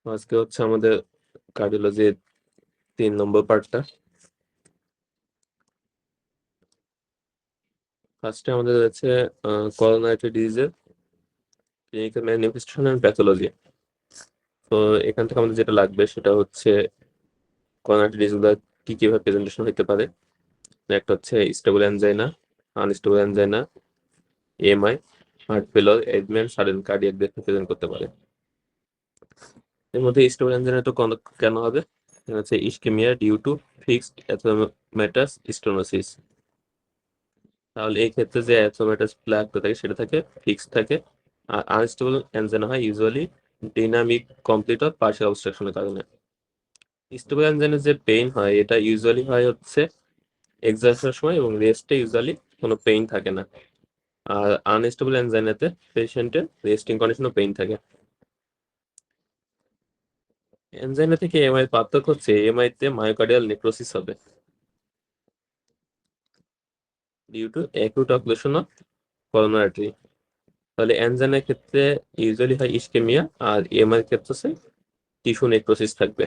আজকে হচ্ছে আমাদের কার্ডিওলজির ৩ নম্বর পার্টটা। ফার্স্টে আমাদের রয়েছে করোনারি ডিজিজের ক্লিনিক্যাল ম্যানিফেস্টেশন অ্যান্ড প্যাথোলজি। তো এখান থেকে আমাদের যেটা লাগবে সেটা হচ্ছে করোনারি ডিজিজগুলো কিভাবে প্রেজেন্টেশন হইতে পারে। একটা হচ্ছে stable angina, unstable angina, AMI, heart failure, এডমি and sudden cardiac death present করতে পারে। এর মধ্যে স্টেবল অ্যানজাইনা তো কেন হবে? হচ্ছে ischaemia due to fixed atheromatous stenosis. তাহলে এই ক্ষেত্রে যে অ্যাথেরোমাটাস প্লাকটা থাকে সেটা থাকে ফিক্স থাকে। আর আনস্টেবল অ্যানজাইনা হয় usually dynamic complete or partial অবস্ট্রাকশনের কারণে। স্টেবল অ্যানজাইনার যে পেইন হয় এটা ইউজুয়ালি হয় হচ্ছে এক্সারসাইজের সময় এবং রেস্টে ইউজুয়ালি কোনো পেইন থাকে না। আর আনস্টেবল অ্যানজাইনাতে পেশেন্টের রেস্টিং কন্ডিশনও পেইন থাকে। অ্যানজাইনা থেকে এমআই এর পার্থক্য হচ্ছে এমআই তে মায়োকার্ডিয়াল নেক্রোসিস হবে due to acute occlusion of coronary artery. তাহলে অ্যানজাইনার ক্ষেত্রে ইউজুয়ালি হয় ইসকেমিয়া আর এমআই এর ক্ষেত্রে হচ্ছে টিস্যু নেক্রোসিস থাকবে।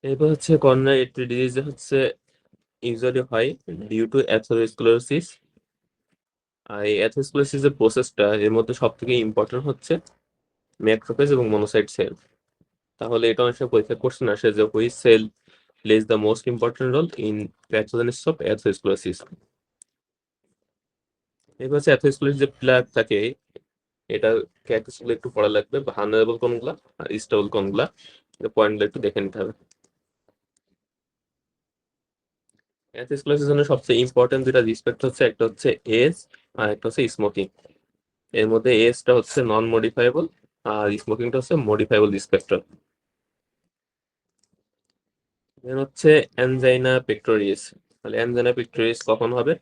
এরপর হচ্ছে করোনারি আর্টারি ডিজিজ হচ্ছে ইউজুয়ালি হয় ডিউ টু অ্যাথেরোস্ক্লেরোসিস। আর এই অ্যাথেরোস্ক্লেরোসিস এর প্রসেসটা এর মধ্যে সবথেকে ইম্পর্টেন্ট হচ্ছে ম্যাক্রোফেজ এবং মনোসাইট সেল। তাহলে এটা অনেক সময় পরীক্ষা কোশ্চেন আসে যে which cell plays the most important role in pathogenesis of atherosclerosis. এবার হচ্ছে অ্যাথেরোস্ক্লেরোসিস যে প্লাক থাকে এটা ক্যারেক্টারিস্টিক একটু পড়া লাগবে, ভালনারেবল কোনগুলা আর স্টেবল কোনগুলা, পয়েন্টগুলো একটু দেখে নিতে হবে। অ্যাথেরোস্ক্লেরোসিসের জন্য সবচেয়ে ইম্পর্টেন্ট দুটা রিস্পেক্ট হচ্ছে একটা হচ্ছে এজ আর একটা হচ্ছে স্মোকিং। এর মধ্যে এজটা হচ্ছে নন মডিফাইবল আর স্মোকিংটা হচ্ছে মডিফাইবল রিস্পেক্টর। দেন হচ্ছে অ্যানজাইনা পেক্টোরিয়াস। তাহলে অ্যানজাইনা পেক্টোরিয়াস কখন হবে?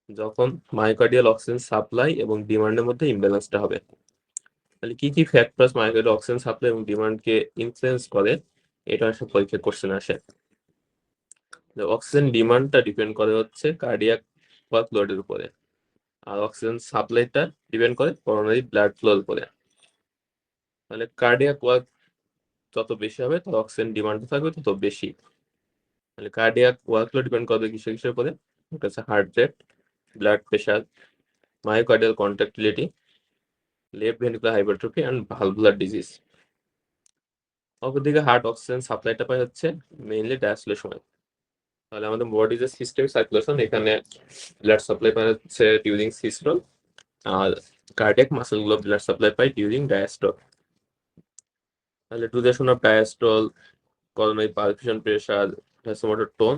যখন মায়োকার্ডিয়াল অক্সিজেন সাপ্লাই এবং ডিমান্ডের মধ্যে ইমব্যালেন্সটা হবে। তাহলে কি ফ্যাক্টরস মায়োকার্ডিয়াল অক্সিজেন সাপ্লাই এবং ডিমান্ডকে ইনফ্লুয়েন্স করে, এটা আসলে পরীক্ষায় কোশ্চেন আসে। অক্সিজেন ডিমান্ডটা ডিপেন্ড করে হচ্ছে কার্ডিয়াক ওয়ার্কলোডের উপরে, আর অক্সিজেন সাপ্লাইটা ডিপেন্ড করে করোনারি ব্লাড ফ্লোর উপরে। তাহলে কার্ডিয়াক ওয়ার্ক যত বেশি হবে তত অক্সিজেন ডিমান্ড থাকবে তত বেশি। তাহলে কার্ডিয়াক ওয়ার্কলোড ডিপেন্ড করবে কিসের উপরে? এটা হচ্ছে heart rate, blood pressure, myocardial contractility, left ventricular hypertrophy and valvular disease. অপরদিকে হার্ট অক্সিজেন সাপ্লাইটা পায় হচ্ছে মেইনলি ডায়াস্টলের সময়। তাহলে আমাদের বডি যে সিস্টেমিক সার্কুলেশন, এখানে ব্লাড সাপ্লাই পায় হচ্ছে ডিউরিং সিস্টোল, আর কার্ডিয়াক মাসেল গুলো ব্লাড সাপ্লাই পায় ডিউরিং ডায়াস্টল। তাহলে duration of diastole, coronary perfusion pressure, vasomotor tone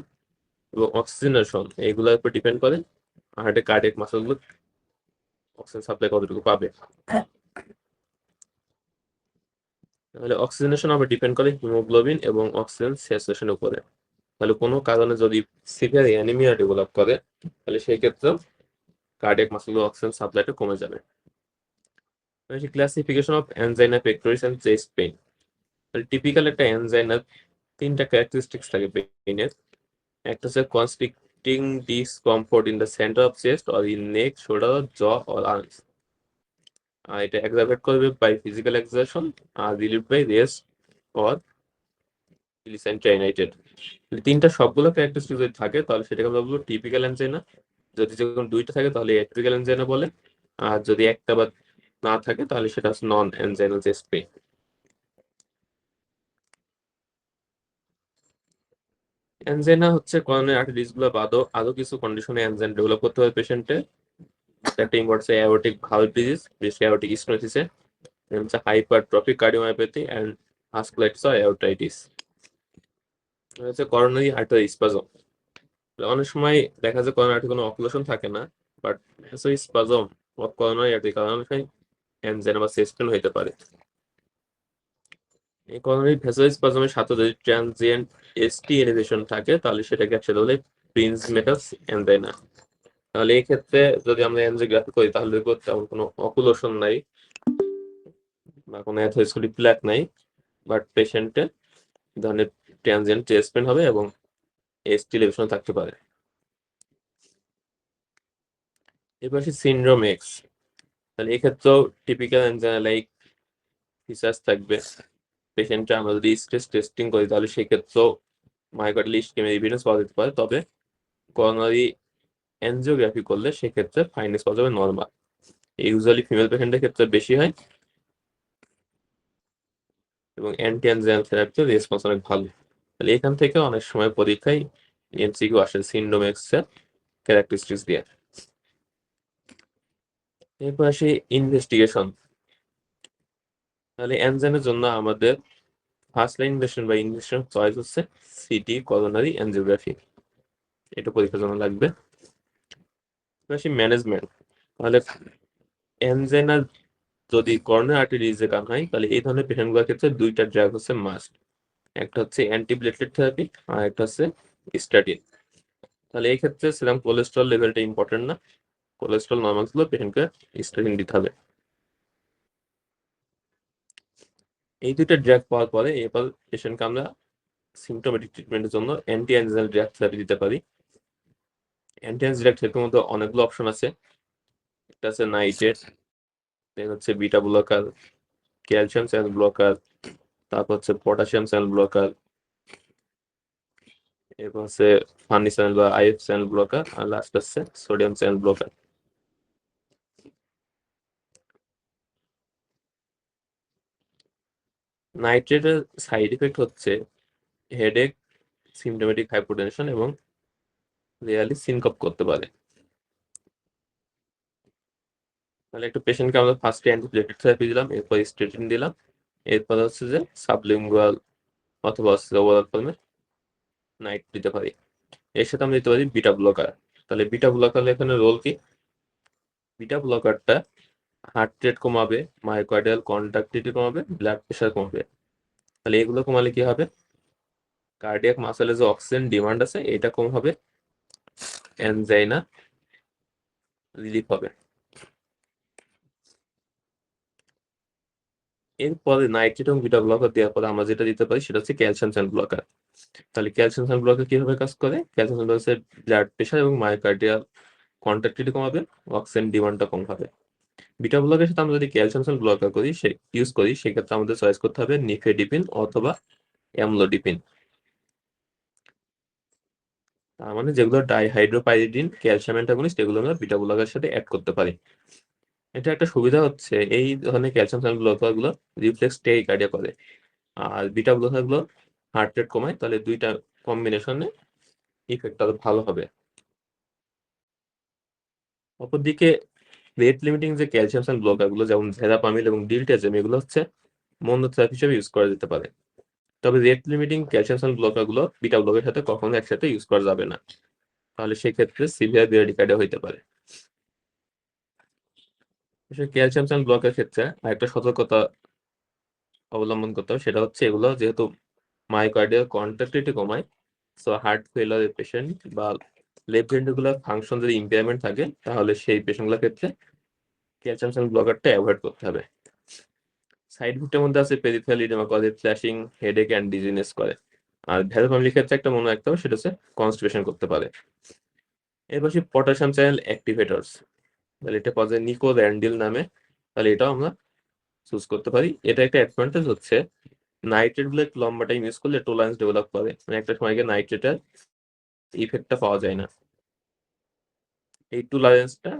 এবং অক্সিজেনেশন এইগুলোর উপর ডিপেন্ড করে হার্টের কার্ডিয়াক মাসেল গুলো অক্সিজেন সাপ্লাই কতটুকু পাবে। তাহলে অক্সিজেনেশন আবার ডিপেন্ড করে হিমোগ্লোবিন এবং অক্সিজেন স্যাচুরেশনের উপরে। তাহলে কোনো কারণে যদি সিভিয়ার অ্যানিমিয়া ডেভেলপ করে তাহলে সেই ক্ষেত্রে কার্ডিয়াক মাসেল অক্সিজেন সাপ্লাইটা কমে যাবে। Classification of angina pectoris and chest pain. Typical একটা অ্যানজাইনার তিনটা ক্যারেক্টারিস্টিক্স থাকে পেইনের। একটা হচ্ছে constricting discomfort in the centre of chest or in neck, shoulder, jaw or arms. আর এটা এক্সারভেট করবে বাই ফিজিক্যাল এক্সারশন আর relieve by rest or united. তিনটা সবগুলো ক্যারেক্টারিস্টিক যদি থাকে তাহলে সেটাকে আমরা বলবো টিপিক্যাল অ্যানজাইনা। যদি যখন দুইটা থাকে তাহলে অ্যাট্রিক্যাল অ্যানজাইনা বলে। আর যদি একটা বা না থাকে তাহলে সেটা হচ্ছে নন অ্যানজাইনাল চেস্ট পেইন। অ্যানজাইনা হচ্ছে করোনারি আর্টারি ডিসগুলো বাদও আরো কিছু কন্ডিশনে অ্যানজাইনা ডেভেলপ করতে হবে পেশেন্টে। একটা ইম্পর্টেন্ট অ্যাওর্টিক ভালভ ডিজিজ, বিশেষ করে অ্যাওর্টিক স্টেনোসিসে, হচ্ছে hypertrophic cardiomyopathy and vasculitis or aortitis. হচ্ছে করোনারি আর্টারি স্পাজম। অনেক সময় দেখা যায় করোনারি আর্টারি কোনো অক্লুশন থাকে না, but spasm of coronary artery কারণে অনেক সময় অ্যানজাইনা বা চেস্ট পেইন হতে পারে। এই করোনারি ভেসোস্পাজমের সাথে যদি ট্রানজিয়েন্ট এসটি এলিভেশন থাকে তাহলে সেটাকে একসাথে বলে প্রিন্সমেটাস অ্যানজাইনা। তাহলে এই ক্ষেত্রে যদি আমরা এনজিওগ্রাফি করি তাহলে দেখবো তেমন কোনো অকুলোশন নাই বা কোনো অ্যাথেরোস্ক্লেরোটিক প্লাক নাই, বাট পেশেন্টের ধরনের ট্রানজিয়েন্ট চেস্ট পেইন হবে এবং এসটি এলিভেশন থাকতে পারে। এবার আসি সিনড্রোম এক্স। তাহলে এক্ষেত্রেও টিপিক্যাল এনজাইনা লাইক ফিচার্স থাকবে। পেশেন্টটা আমরা যদি স্ট্রেস টেস্টিং করি তাহলে সেক্ষেত্রেও মায়োকার্ডিয়াল ইসকেমিয়া এভিডেন্স পাওয়া যেতে পারে, তবে করোনারি এনজিওগ্রাফি করলে সেক্ষেত্রে ফাইন্ডিংস পাওয়া যাবে নর্মাল। ইউজুয়ালি ফিমেল পেশেন্টের ক্ষেত্রে বেশি হয় এবং অ্যান্টি এনজাইনাল থেরাপিতে রেসপন্স অনেক ভালো। তাহলে এখান থেকে অনেক সময় পরীক্ষায় এমসিকিউ আসে সিন্ড্রোমেক্সের ক্যারেক্টারিস্টিক্স দিয়ে। এরপর আসি ইনভেস্টিগেশন। তাহলে এনজাইমের জন্য আমাদের ফার্স্ট লাইন ইনভেস্টিগেশন বা ইনভেস্টিগেশন চয়েস হচ্ছে সিটি করোনারি এনজিওগ্রাফি, এটা পরীক্ষার জন্য লাগবে। আসি ম্যানেজমেন্ট। তাহলে এনজাইনা যদি করোনারি আর্টারি ডিজিজের কারণ হয় তাহলে এই ধরনের পেশেন্টগুলোর ক্ষেত্রে দুইটা ড্রাগ হচ্ছে মাস্ট। একটা হচ্ছে অ্যান্টিপ্লেটলেট থেরাপি আর একটা হচ্ছে স্ট্যাটিন। তাহলে এই ক্ষেত্রে সেরকম কোলেস্ট্রল লেভেলটা ইম্পর্টেন্ট না, কোলেস্ট্রল নর্মাল ছিল পেশেন্টকে স্ট্যাটিন দিতে হবে। এই দুইটা ড্রাগ পাওয়ার পরে এরপর পেশেন্টকে আমরা সিমটোমেটিক ট্রিটমেন্টের জন্য অ্যান্টি অ্যানজাইনাল ড্রাগ থেরাপি দিতে পারি। অ্যান্টি অ্যানজাইনাল ড্রাগ থেরাপির মধ্যে অনেকগুলো অপশন আছে। একটা আছে নাইট্রেট, দেন হচ্ছে beta blocker, calcium channel blocker, তারপর হচ্ছে পটাশিয়াম চ্যানেল ব্লকার, এরপর হচ্ছে ফানি চ্যানেল বা আইএফ চ্যানেল ব্লকার, আর লাস্ট হচ্ছে সোডিয়াম চ্যানেল ব্লকার। নাইট্রেটের সাইড ইফেক্ট হচ্ছে হেডেক, সিমটোমেটিক হাইপোটেনশন এবং রিয়ালি সিনকপ করতে পারে। তাহলে একটা পেশেন্টকে আমরা ফার্স্টে অ্যান্টিপ্লেটলেট থেরাপি দিলাম, এরপর স্টেটিন দিলাম, এরপর হচ্ছে যে সাবলিঙ্গুয়াল অথবা হচ্ছে ওরাল ফর্মে নাইট দিতে পারি। এর সাথে আমরা দিতে পারি বিটা ব্লকার। তাহলে বিটা ব্লকার এখানে রোল কি? বিটা ব্লকারটা হার্ট রেট কমাবে, মায়োকার্ডিয়াল কন্ট্রাক্টিলিটি কমাবে, ব্লাড প্রেশার কমাবে। তাহলে এগুলো কমালে কি হবে? কার্ডিয়াক মাসেলে যে অক্সিজেন ডিমান্ড আছে এটা কম হবে, এনজাইনা রিলিফ হবে। এরপরে নাইট্রেট এবং বিটা ব্লকার দেওয়ার পরে আমরা যেটা দিতে পারি সেটা হচ্ছে ক্যালসিয়াম চ্যানেল ব্লকার। তাহলে ক্যালসিয়াম চ্যানেল ব্লকার কিভাবে কাজ করে? Calcium channel blocker blood pressure এবং মায়োকার্ডিয়াল কন্ট্রাক্টিলিটি কমাবে, অক্সিজেন ডিমান্ডটা কম হবে। বিটা ব্লকের সাথে আমরা যদি ক্যালসিয়াম চ্যানেল ব্লকার করি সে ইউজ করি সেক্ষেত্রে আমাদের চয়েস করতে হবে নিফেডিপিন অথবা অ্যামলোডিপিন। তার মানে যেগুলো ডাইহাইড্রোপাইরিডিন ক্যালসিয়াম অ্যান্টাগনিস্ট এগুলো আমরা বিটা ব্লকের সাথে অ্যাড করতে পারি। এটা একটা সুবিধা হচ্ছে এই ধরনের ক্যালসিয়াম চ্যানেল ব্লকার গুলো রিফ্লেক্স টেকিকার্ডিয়া করে, আর বিটা ব্লকার গুলো হার্ট রেট কমায়। তাহলে দুইটা কম্বিনেশনে ইফেক্ট আরো ভালো হবে। অপরদিকে রেট লিমিটিং যে ক্যালসিয়াম চ্যানেল ব্লকার গুলো যেমন ভেরাপামিল এবং ডিলটেজেম এগুলো হচ্ছে মনোথেরাপি হিসেবে ইউজ করা যেতে পারে। তবে rate limiting calcium channel blocker গুলো বিটা ব্লকের সাথে কখনো একসাথে ইউজ করা যাবে না, তাহলে সেক্ষেত্রে সিভিয়ার ব্রেডিকার্ডিয়া হইতে পারে। ক্যালসিয়াম চ্যানেল ব্লকের ক্ষেত্রে আরেকটা সতর্কতা অবলম্বন করতে হবে, সেটা হচ্ছে এগুলো যেহেতু মায়োকার্ডিয়াল কন্ট্রাক্টিলিটি কমায়, সো হার্ট ফেলারের পেশেন্ট বা লেফট ভেন্ট্রিকুলার ফাংশন যদি ইম্পেয়ারমেন্ট থাকে তাহলে সেই পেশেন্টগুলোর ক্ষেত্রে ক্যালসিয়াম চ্যানেল ব্লকারটা অ্যাভয়েড করতে হবে। সাইড ইফেক্টের মধ্যে আছে পেরিফেরাল ইডেমা করে, ফ্ল্যাশিং, হেডেক অ্যান্ড ডিজিনেস করে। আর ভ্যালভ্যামিলির ক্ষেত্রে একটা মনে রাখতে হবে সেটা হচ্ছে কনস্টিপেশন করতে পারে। এর পাশে পটাশিয়াম চ্যানেল অ্যাক্টিভেটরস, তাহলে এটা পাওয়া যায় নিকোল্যান্ডিল নামে। তাহলে এটাও আমরা চুজ করতে পারি। এটা একটা অ্যাডভান্টেজ হচ্ছে নাইট্রেট গুলো একটু লম্বা টাইম ইউজ করলে টোলারেন্স ডেভেলপ করে, মানে একটা সময় গিয়ে নাইট্রেটের ইফেক্টটা পাওয়া যায় না। এই টলারেন্সটা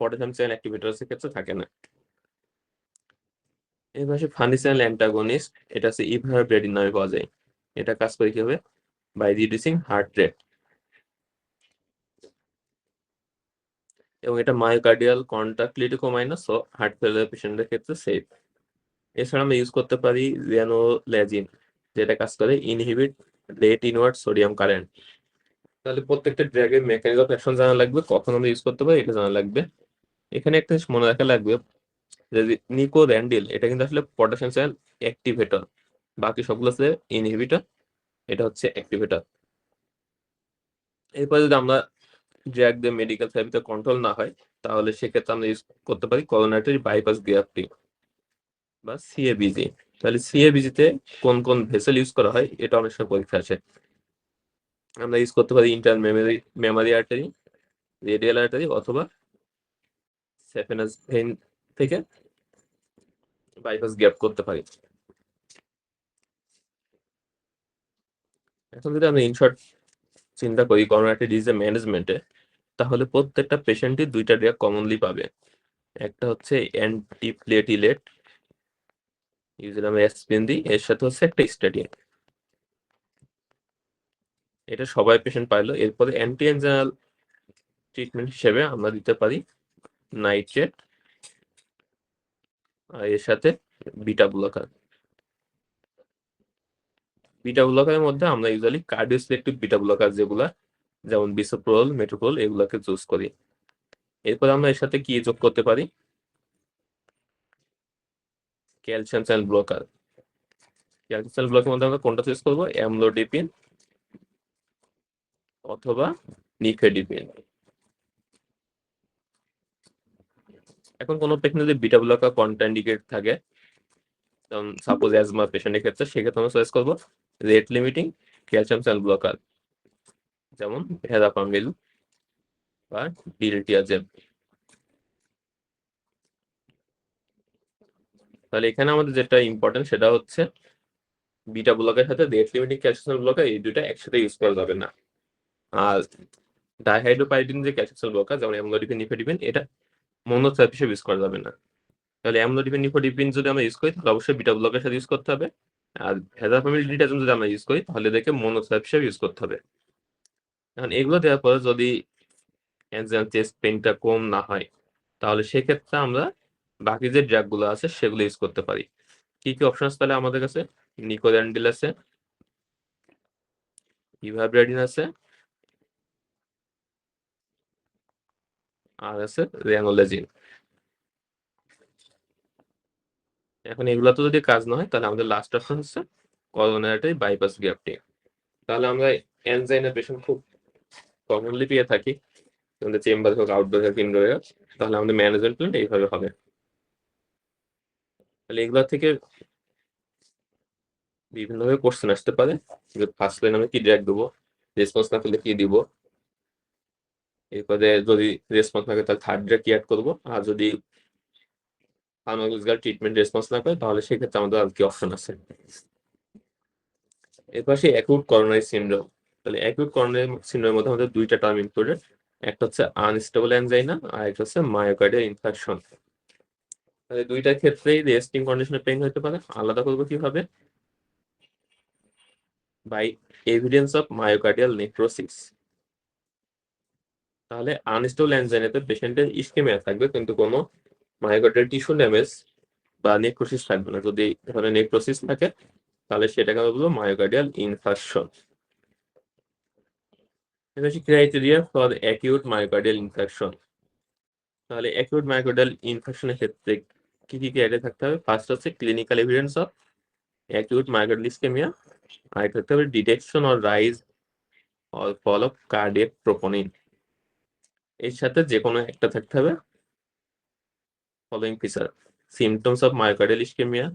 পটাশিয়াম চ্যানেল অ্যাক্টিভেটরস এর ক্ষেত্রে থাকে না। এর পাশে ফানি চ্যানেল অ্যান্টাগনিস্ট, এটা হচ্ছে ইভারব্রেডিন নামে পাওয়া যায়। এটা কাজ করে কি হবে? বাই রিডিউসিং হার্ট রেট, এবং এটা মায়োকার্ডিয়াল কন্ট্রাক্টিলিটি কমায় না, সো হার্ট ফেলিয়ার পেশেন্টের ক্ষেত্রে সেফ। এছাড়া আমরা ইউজ করতে পারি রেনোলেজিন, যেটা কাজ করে inhibit rate inward sodium current. তাহলে প্রত্যেকটা ড্রাগের মেকানিজম অফ অ্যাকশন জানা লাগবে, কখন আমরা ইউজ করতে পারি এটা জানা লাগবে। এখানে একটা জিনিস মনে রাখা লাগবে যে নিকোল্যান্ডিল এটা কিন্তু আসলে পটাশিয়াম চ্যানেল অ্যাক্টিভেটর, বাকি সবগুলো আছে ইনহিবিটর, এটা হচ্ছে অ্যাক্টিভেটর। এরপরে যদি আমরা ড্রাগ দিয়ে মেডিকেল থেরাপিতে কন্ট্রোল না হয় তাহলে সেক্ষেত্রে আমরা ইউজ করতে পারি করোনারি বাইপাস গ্রাফটি বা সিএবিজি। তাহলে সিএবিজি তে কোন কোন ভেসেল ইউজ করা হয় এটা অনেক সময় পরীক্ষা আসে। আমরা ইউজ করতে পারি inter Memari artery, radial artery অথবা সেফেনাস ভেইন থেকে বাইপাস গ্যাপ করতে পারি। এখন যদি আমরা ইনশর্ট চিন্তা করি করোনারি ডিজিজের ম্যানেজমেন্টে, তাহলে প্রত্যেকটা পেশেন্টই দুইটা ড্রাগ কমনলি পাবে। একটা হচ্ছে অ্যান্টিপ্লেটিলেট, ইউজুয়ালি আমরা অ্যাসপিরিন দিই, এর সাথে হচ্ছে একটা স্ট্যাটিন। এটা সবাই পেশেন্ট পাইলো। এরপরে অ্যান্টি এনজাইনাল ট্রিটমেন্ট হিসেবে আমরা দিতে পারি নাইট্রেট, আর এর সাথে বিটা ব্লকার। বিটা ব্লকারের মধ্যে আমরা ইউজুয়ালি কার্ডিওসিলেক্টিভ বিটা ব্লকার যেগুলা, যেমন বিসোপ্রোল, মেটোপ্রোল, এগুলাকে চুজ করি। এরপর আমরা এর সাথে কি যোগ করতে পারি? Calcium channel blocker. Calcium channel ব্লকের মধ্যে আমরা কোনটা চুজ করবো? অ্যামলোডিপিন অথবা নিফেডিপিন। এখন কোনো পেশেন্ট যদি বিটা ব্লকার কন্ট্রাইন্ডিকেট থাকে, যেমন সাপোজ অ্যাজমা পেশেন্টের ক্ষেত্রে, সেক্ষেত্রে আমরা চয়েস করবো rate limiting calcium channel blocker, যেমন ভেরাপামিল বা ডিলটিয়াজেব। তাহলে এখানে আমাদের যেটা ইম্পর্টেন্ট সেটা হচ্ছে বিটা ব্লকের সাথে রেট লিমিটিং ক্যালসিয়াম ব্লকার, এই দুইটা একসাথে ইউজ করা যাবে না। আর ডাইহাইড্রোপাইরিডিন যে ক্যালসিয়াম ব্লকার, যেমন অ্যামলোডিপিন, নিফেডিপিন, এটা মনোথেরাপি হিসেবে ইউজ করা যাবে না। তাহলে অ্যামলোডিপিন, নিফেডিপিন যদি আমরা ইউজ করি তাহলে অবশ্যই বিটা ব্লকের সাথে ইউজ করতে হবে। আর ভেরাপামিল, ডিলটিয়াজেব যদি আমরা ইউজ করি তাহলে এদেরকে মনোথেরাপি হিসেবে ইউজ করতে হবে। এখন এগুলো দেওয়ার পরে যদি চেস্ট পেইনটা কম না হয়, তাহলে সেক্ষেত্রে আমরা বাকি যে ড্রাগ গুলো আছে সেগুলো ইউজ করতে পারি। কি কি অপশন আছে তাহলে আমাদের কাছে? নিকোল্যান্ডিল আছে, ইভাব্রেডিন আছে, আর আছে রেনোলেজিন। এখন এগুলো তো যদি কাজ না হয় তাহলে আমাদের লাস্ট অপশন হচ্ছে করোনারি বাইপাস গ্রাফটিং। তাহলে আমরা এনজাইনের পেশেন্ট খুব কমনলি পেয়ে থাকি, আমাদের চেম্বার হোক, আউটডোর হোক, ইনডোর হোক। তাহলে আমাদের ম্যানেজমেন্ট প্ল্যান এইভাবে হবে। তাহলে এগুলো থেকে বিভিন্নভাবে কোশ্চেন আসতে পারে। ফার্স্ট লাইন আমি কি ড্রাগ দেবো, রেসপন্স না করলে কি দিব, এরপরে যদি রেসপন্স না করে তাহলে থার্ড ড্রাগ কি অ্যাড করবো, আর যদি ফার্মাকোলজিক্যাল ট্রিটমেন্ট রেসপন্স না করে তাহলে সেক্ষেত্রে আমাদের আর কি অপশন আছে। এরপর সেই অ্যাকিউট করোনারি সিনড্রোম। তাহলে অ্যাকিউট করোনারি সিনড্রোমের মধ্যে আমাদের দুইটা টার্ম ইনক্লুডেড, একটা হচ্ছে আনস্টেবল অ্যানজাইনা আর একটা হচ্ছে মায়োকার্ডিয়াল ইনফার্কশন। তাহলে দুইটার ক্ষেত্রেই রেস্টিং কন্ডিশনে পেইন হতে পারে। আলাদা করবো কিভাবে? By evidence of myocardial necrosis. তাহলে আনস্টেবল অ্যানজাইনাতে পেশেন্টের ইসকেমিয়া থাকবে কিন্তু কোনো মায়োকার্ডিয়াল টিস্যু ড্যামেজ বা নেক্রোসিস থাকবে না। যদি ধরনের নেক্রোসিস থাকে তাহলে সেটাকে আমরা বলবো মায়োকার্ডিয়াল ইনফার্কশন। এটা হচ্ছে criteria for acute myocardial infarction. তাহলে অ্যাকিউট মায়োকার্ডিয়াল ইনফার্কশনের ক্ষেত্রে কি কি ক্রাইটেরিয়া থাকতে হবে? ফার্স্ট হচ্ছে clinical evidence of acute myocardial ischaemia, আর একটা থাকতে হবে detection or rise or fall of cardiac troponin. এর সাথে যে কোনো একটা থাকতে হবে following feature: symptoms of myocardial ischaemia,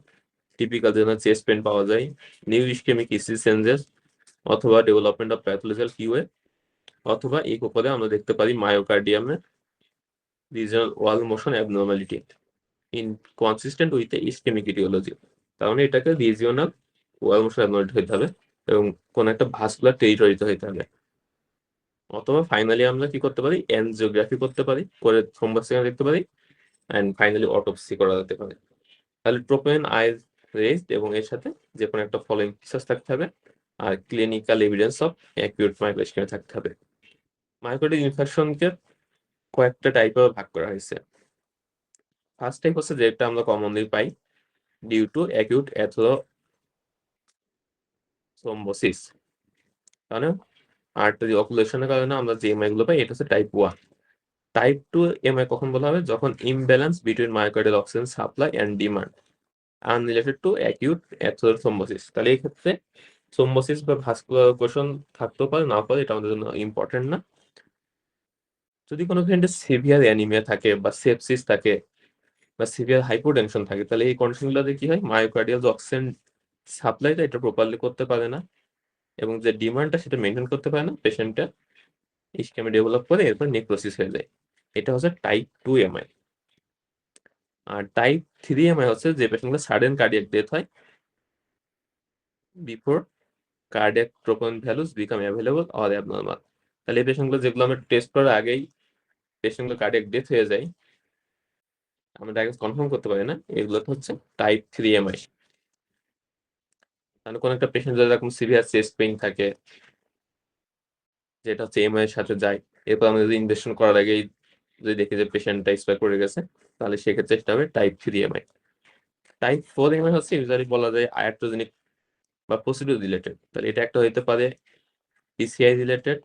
typical যেন চেস্ট পেন পাওয়া যায়, নিউ ইসকেমিক ইসি চেঞ্জেস, অথবা ডেভেলপমেন্ট অফ প্যাথোলজিক্যাল কিউএ, অথবা এই পদে আমরা দেখতে পারি মায়োকার্ডিয়ামের regional wall motion abnormality inconsistent with ischaemic aetiology. তার মানে এটাকে রিজিওনাল ওয়াল মোশন অ্যাবনর্মালিটি হইতে হবে এবং কোন একটা ভাস্কুলার টেরিটরিতে হইতে হবে। অথবা ফাইনালি আমরা কি করতে পারি? এনজিওগ্রাফি করতে পারি, করে থ্রোম্বোস দেখতে পারি, অ্যান্ড ফাইনালি অটোপসি করা যেতে পারে। তাহলে ট্রোপোনিন আইজ রেজড এবং এর সাথে যে কোনো একটা ফলোইং ফিচার্স থাকতে হবে, আর clinical evidence of acute myocardial ischaemia থাকতে হবে। মায়োকার্ডিয়াল ইনফার্কশনকে কয়েকটা টাইপে ভাগ করা হয়েছে। ফার্স্ট টাইপ হচ্ছে যেটা আমরা কমনলি পাই, ডিউ টু অ্যাকিউট অ্যাথেরোথ্রম্বোসিস, মানে আর্টারি অকুলেশনের কারণে আমরা যে এমআই গুলো পাই, এটা হচ্ছে টাইপ 1। টাইপ 2 এমআই কখন বলা হবে? যখন imbalance between myocardial oxygen supply and demand unrelated to acute atherothrombosis. তাহলে এই ক্ষেত্রে থ্রম্বোসিস বা ভাস্কুলার কোশন থাকতেও পারে, না পারে, এটা আমাদের জন্য ইম্পর্টেন্ট না। যদি কোনো পেশেন্টের সিভিয়ার অ্যানিমিয়া থাকে বা সেপসিস থাকে বা সিভিয়ার হাইপোটেনশন থাকে, তাহলে এই কন্ডিশনগুলোতে কি হয়? মায়োকার্ডিয়াল যে অক্সিজেন সাপ্লাইটা এটা প্রপারলি করতে পারে না এবং যে ডিমান্ডটা সেটা মেনটেন করতে পারে না, পেশেন্টটা ইসকেমিয়া ডেভেলপ করে এরপর নেক্রোসিস হয়ে যায়। এটা হচ্ছে টাইপ 2 এমআই। আর টাইপ 3 হচ্ছে যে পেশেন্টগুলো সাডেন কার্ডিয়াক ডেথ হয় before cardiac troponin values become available or abnormal. তাহলে এই পেশেন্টগুলো যেগুলো আমরা টেস্ট করার আগেই পেশেন্টগুলো কার্ডিয়াক ডেথ হয়ে যায়, আমরা ডায়াগনোস কনফার্ম করতে পারি না, এগুলো হচ্ছে টাইপ 3 তাহলে কোনো একটা পেশেন্ট যদি এরকম সিভিয়ার চেস্ট পেইন থাকে যেটা হচ্ছে এমআই এর সাথে যায়, এরপর আমরা যদি ইনভেস্টিগেশন করার আগেই যদি দেখি যে পেশেন্টটা এক্সপায়ার করে গেছে, তাহলে সেক্ষেত্রে সেটা হবে টাইপ 3 টাইপ 4 হচ্ছে ইউজুয়ালি বলা যায় আয়াট্রোজেনিক বা প্রসিডিউর রিলেটেড। তাহলে এটা একটা হইতে পারে পিসিআই রিলেটেড,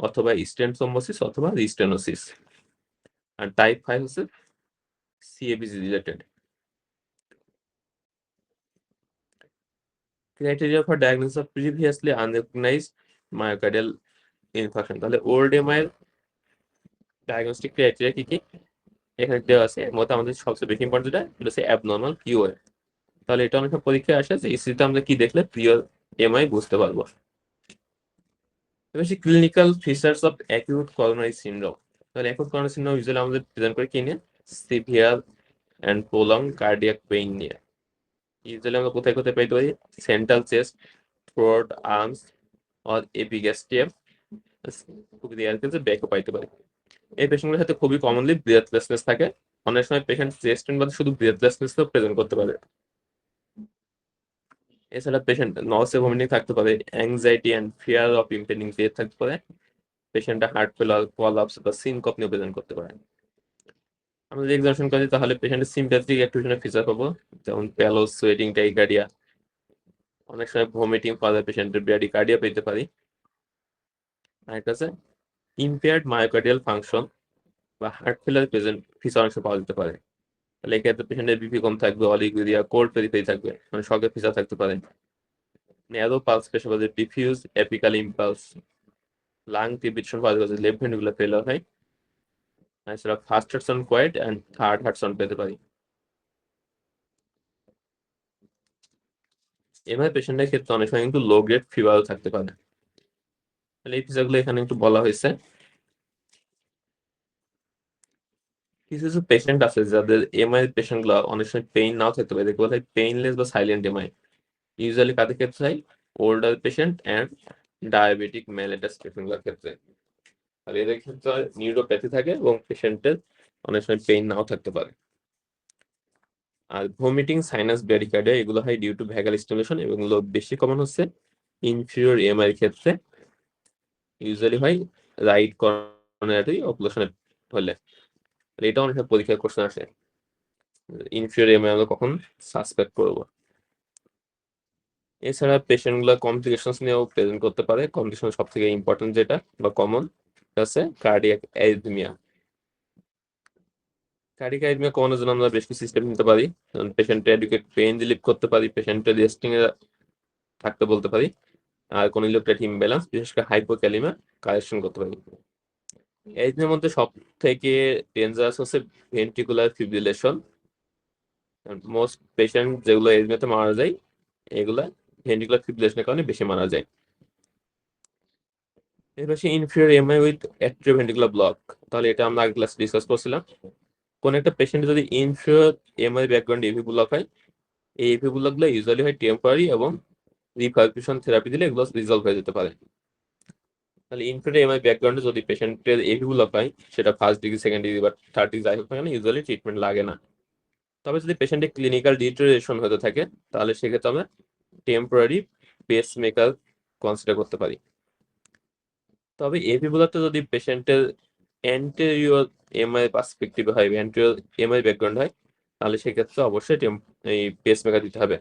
অথবা স্টেন্ট থ্রম্বোসিস, অথবা রিস্টেনোসিস। আর টাইপ 5 হচ্ছে CABG related. Criteria for diagnosis of previously unrecognised myocardial infarction. তাহলে ওল্ড এমআই এর ডায়াগনস্টিক ক্রাইটেরিয়া কি কি এখানে দেওয়া আছে। এর মধ্যে আমাদের সবচেয়ে বেশি ইম্পর্টেন্ট যেটা হচ্ছে অ্যাবনর্মাল পিওর। তাহলে এটা অনেক পরীক্ষায় আসে যে ইসিতে আমরা কি দেখলে পিওর এমআই বুঝতে পারবো। এবার clinical features of acute coronary syndrome. তাহলে অ্যাকিউট করোনারি সিনড্রোম ইউজুয়ালি আমাদের প্রেজেন্ট করে কি নিয়ে, severe and prolong cardiac pain নিয়ে। ইউজুয়ালি আমরা কোথায় কোথায় পাইতে পারি, central chest, throat, arms or epigastrium, খুবই রেয়ার কেসে ব্যাকও পাইতে পারি। এই পেশেন্টগুলোর সাথে খুবই কমনলি ব্রেথলেসনেস থাকে। অনেক সময় পেশেন্ট চেস্ট পেইন বাদে শুধু ব্রেথলেসনেস প্রেজেন্ট করতে পারে। এছাড়া পেশেন্ট নসে ভমিটিং থাকতে পারে, anxiety and fear of impending death থাকতে পারে, পেশেন্টটা হার্ট ফেলার, কোলাপস বা সিনকপ নিয়ে প্রেজেন্ট করতে পারে। আমরা যদি এক্সামিনেশন করি তাহলে পেশেন্টের সিম্প্যাথিক অ্যাক্টিভেশনের ফিচার পাবো, যেমন প্যালোস, সোয়েটিং, টাইকার্ডিয়া। অনেক সময় ভমিটিং ফাদার পেশেন্টের ব্র্যাডিকার্ডিয়া পেতে পারি। আরেকটা আছে ইম্পেয়ার্ড মায়োকার্ডিয়াল ফাংশন বা হার্ট ফেলার প্রেজেন্ট ফিচার অংশ পাওয়া যেতে পারে। তাহলে এক্ষেত্রে পেশেন্টের বিপি কম থাকবে, অলিগুরিয়া, কোল্ড পেরিফেরি থাকবে, মানে শকের ফিচার থাকতে পারে। ন্যারো পালস পেশে বাদে ডিফিউজ এপিক্যাল ইম্পালস, লাং টিবিটেশন পাওয়া যাবে, লেফট ভেন্ট্রিকুলার ফেলার হয়। এছাড়া first heart sound quiet and third heart sound পেতে পারি। এভাবে পেশেন্টের ক্ষেত্রে অনেক সময় কিন্তু লো গ্রেড ফিভারও থাকতে পারে। তাহলে এই ফিচারগুলো এখানে একটু বলা হয়েছে। কিছু কিছু পেশেন্ট আছে যাদের এমআই পেশেন্ট গুলো অনেক সময় পেইন নাও থাকতে পারে, দেখতে হয় পেইনলেস বা সাইলেন্ট এমআই। ইউজুয়ালি কাদের ক্ষেত্রে হয়, older patient and diabetic mellitus patient গুলোর ক্ষেত্রে। আর এদের ক্ষেত্রে নিউরোপ্যাথি থাকে এবং পেশেন্টের অনেক সময় পেইন নাও থাকতে পারে। আর ভমিটিং, সাইনাস, ব্র্যাডিকার্ডিয়া এগুলো হয় ডিউ টু ভ্যাগাল স্টিমুলেশন, এবং এগুলো বেশি কমন হচ্ছে ইনফিরিয়র এমআই এর ক্ষেত্রে। ইউজুয়ালি হয় রাইট করোনারি অক্লুশনের হলে। এটা অনেক সময় পরীক্ষার কোশ্চেন আসে, ইনফিরিয়র এমআই আমরা কখন সাসপেক্ট করবো। এছাড়া পেশেন্ট গুলা কমপ্লিকেশন নিয়েও প্রেজেন্ট করতে পারে। কমপ্লিকেশন সব থেকে ইম্পর্টেন্ট যেটা বা কমন আছে কার্ডিয়াক অ্যারিথমিয়া। কার্ডিয়াক অ্যারিথমিয়া কমানোর জন্য আমরা বেশ কিছু সিস্টেম নিতে পারি, যেমন পেশেন্টের এডুকেট পেইন রিলিফ করতে পারি, পেশেন্টের রেস্টিং এ থাকতে বলতে পারি, আর কোন ইলেকট্রোলাইট ইমব্যালেন্স বিশেষ করে হাইপোক্যালিমিয়া কারেকশন করতে পারি। অ্যারিথমিয়ার মধ্যে সব থেকে ডেঞ্জারাস হচ্ছে ভেন্ট্রিকুলার ফিব্রিলেশন। মোস্ট পেশেন্ট যেগুলো অ্যারিথমিয়াতে মারা যায় এগুলা ভেন্ট্রিকুলার ফিব্রিলেশনের কারণে বেশি মারা যায়। এর পাশে inferior MI with atrioventricular block. তাহলে এটা আমরা আগের ক্লাসে ডিসকাস করছিলাম। কোন একটা পেশেন্ট যদি inferior MI background AV block হয়, এই এভি ব্লক গুলো ইউজুয়ালি হয় টেম্পোরারি, এবং রিফার্বিউশন থেরাপি দিলে এগুলো রিজলভ হয়ে যেতে পারে। তাহলে ইনফিরিয়র এমআই ব্যাকগ্রাউন্ডে যদি পেশেন্টের এভি ব্লক হয়, সেটা ফার্স্ট ডিগ্রি, সেকেন্ড ডিগ্রি বা থার্ড ডিগ্রি যাই হোক না কেন, ইউজুয়ালি ট্রিটমেন্ট লাগে না। তবে যদি পেশেন্টের ক্লিনিক্যাল ডিটোরিয়েশন হতে থাকে, তাহলে সেক্ষেত্রে আমরা টেম্পোরারি পেস মেকার কনসিডার করতে পারি। তবে এভি ব্লকটা যদি পেশেন্টের অ্যান্টেরিয়র এমআই পার্সপেক্টিভে হয়, অ্যান্টেরিয়র এমআই ব্যাকগ্রাউন্ড হয়, তাহলে সেক্ষেত্রে অবশ্যই এই পেসমেকার দিতে হবে।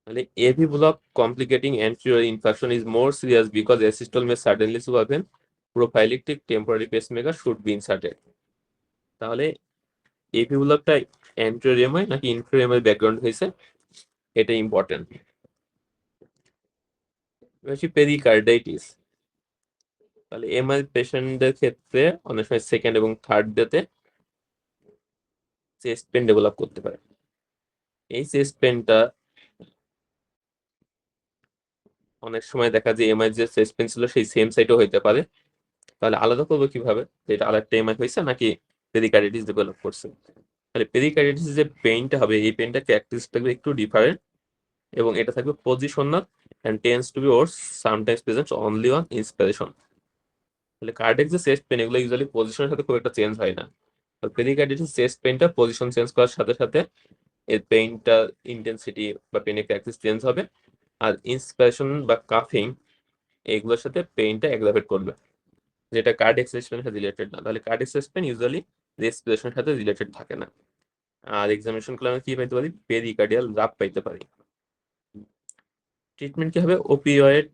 তাহলে AV block complicating anterior infarction is more serious because asystole may suddenly supervene. Prophylactic temporary pacemaker should be inserted. তাহলে এভি ব্লকটা anterior এমআই নাকি inferior এমআই ব্যাকগ্রাউন্ড হয়েছে, এটা ইম্পর্টেন্ট। পেরিকার্ডাইটিস, তাহলে এমআই পেশেন্টদের ক্ষেত্রে অনেক সময় সেকেন্ড এবং থার্ড ডেতে চেস্ট পেন ডেভেলপ করতে পারে। এই চেস্ট পেনটা অনেক সময় দেখা যায় এমআই যে চেস্ট পেন ছিল সেই সেম সাইটও হইতে পারে। তাহলে আলাদা করবো কিভাবে যে এটা আলাদা এমআই হয়েছে নাকি পেরিকার্ডিটিস ডেভেলপ করছে। তাহলে পেরিকার্ডিটিস যে পেইনটা হবে এই পেইনটা ক্যারেক্টারিস্টিক থাকবে একটু ডিফারেন্ট, এবং এটা থাকবে positional and tends to be or sometimes presents only on inspiration. তাহলে কার্ডিয়াক যে চেস্ট পেন এগুলো ইউজুয়ালি পজিশনের সাথে খুব একটা চেঞ্জ হয় না। পেরিকার্ডিটিস চেস্ট পেইনটা পজিশন চেঞ্জ করার সাথে সাথে এর পেইনটা ইন্টেন্সিটি বা পেনের প্র্যাকটিস চেঞ্জ হবে, আর ইন্সপিরেশন বা কাফিং এইগুলোর সাথে পেইনটা এগ্রাভেট করবে, যেটা কার্ডিয়াক চেস্ট পেনের সাথে রিলেটেড না। তাহলে কার্ডিয়াক চেস্ট পেন ইউজুয়ালি রেসপিরেশনের সাথে রিলেটেড থাকে না। আর এক্সামিনেশন করলে আমরা কি পাইতে পারি, পেরিকার্ডিয়াল রাপ পাইতে পারি। ট্রিটমেন্ট কি হবে, ওপিওয়েড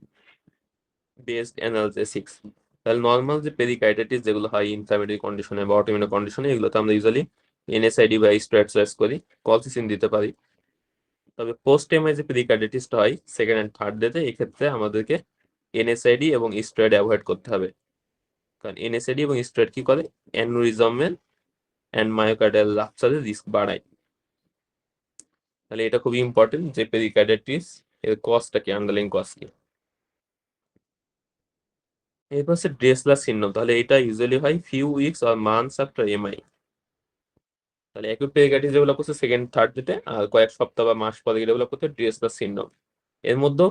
বেসড অ্যানালজেসিক্স। তাহলে নর্মাল যে পেরিকার্ডিটিস যেগুলো হয় ইনফ্লামেটরি কন্ডিশনে বা অটোইমিউন কন্ডিশনে এগুলোতে আমরা ইউজুয়ালি এনএসআইডি বা স্টেরয়েড চয়েস করি, কলসিসিন দিতে পারি। তবে পোস্ট এমআই যে পেরিকার্ডিটিসটা হয় সেকেন্ড অ্যান্ড থার্ড ডেতে এক্ষেত্রে আমাদেরকে এনএসআইডি এবং স্টেরয়েড অ্যাভয়েড করতে হবে, কারণ এনএসআইডি এবং স্টেরয়েড কি করে, অ্যানুরিজমের অ্যান্ড মায়োকার্ডিয়াল রাপচারের রিস্ক বাড়ায়। তাহলে এটা খুবই ইম্পর্টেন্ট যে পেরিকার্ডিটিস এর কজটা কি, আন্ডারলাইং কজ কি। এরপর হচ্ছে ড্রেসলার সিনড্রোম। তাহলে এটা ইউজুয়ালি হয় few weeks or months after MI. তাহলে অ্যাকিউট পেরিকার্ডিটিস ডেভেলপ করছে সেকেন্ড থার্ড ডেতে, আর কয়েক সপ্তাহ বা মাস পরে ডেভেলপ করতে ড্রেসলার সিনড্রোম। এর মধ্যে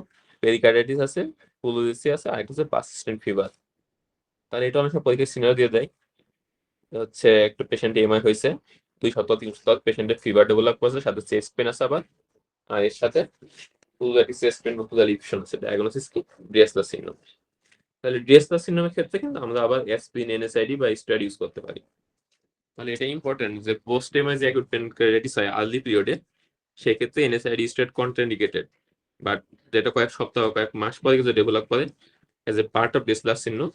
পেরিকার্ডিটিস আছে, পুলুরিসি আছে, আর একটা হচ্ছে পারসিস্টেন্ট ফিভার। তাহলে এটা অনেক সময় পরীক্ষার সিনারিও দিয়ে দেয়, হচ্ছে একটা পেশেন্ট এমআই হয়েছে 2 সপ্তাহ 3 সপ্তাহ, পেশেন্টের ফিভার ডেভেলপ করছে, সাথে চেস্ট পেন আছে আবার, আর এর সাথে পুলুরিটিস চেস্ট পেন বা পুলার ইনফেকশন আছে। ডায়াগনোসিস কি, ড্রেসলার সিনড্রোম। তাহলে ড্রেসলার সিনড্রোমের ক্ষেত্রে কিন্তু আমরা আবার অ্যাসপিরিন, এনএসআইডি বা স্টেরয়েড ইউজ করতে পারি। তাহলে এটা ইম্পর্টেন্ট যে পোস্ট এমআই যে অ্যাকিউট পেনক্রিয়াটিস হয় আর্লি পিরিয়ডে, সেক্ষেত্রে এনএসআইডি স্টেরয়েড কন্ট্রাইন্ডিকেটেড, বাট যেটা কয়েক সপ্তাহ কয়েক মাস পরে কিছু ডেভেলপ করে as a part of Dressler syndrome,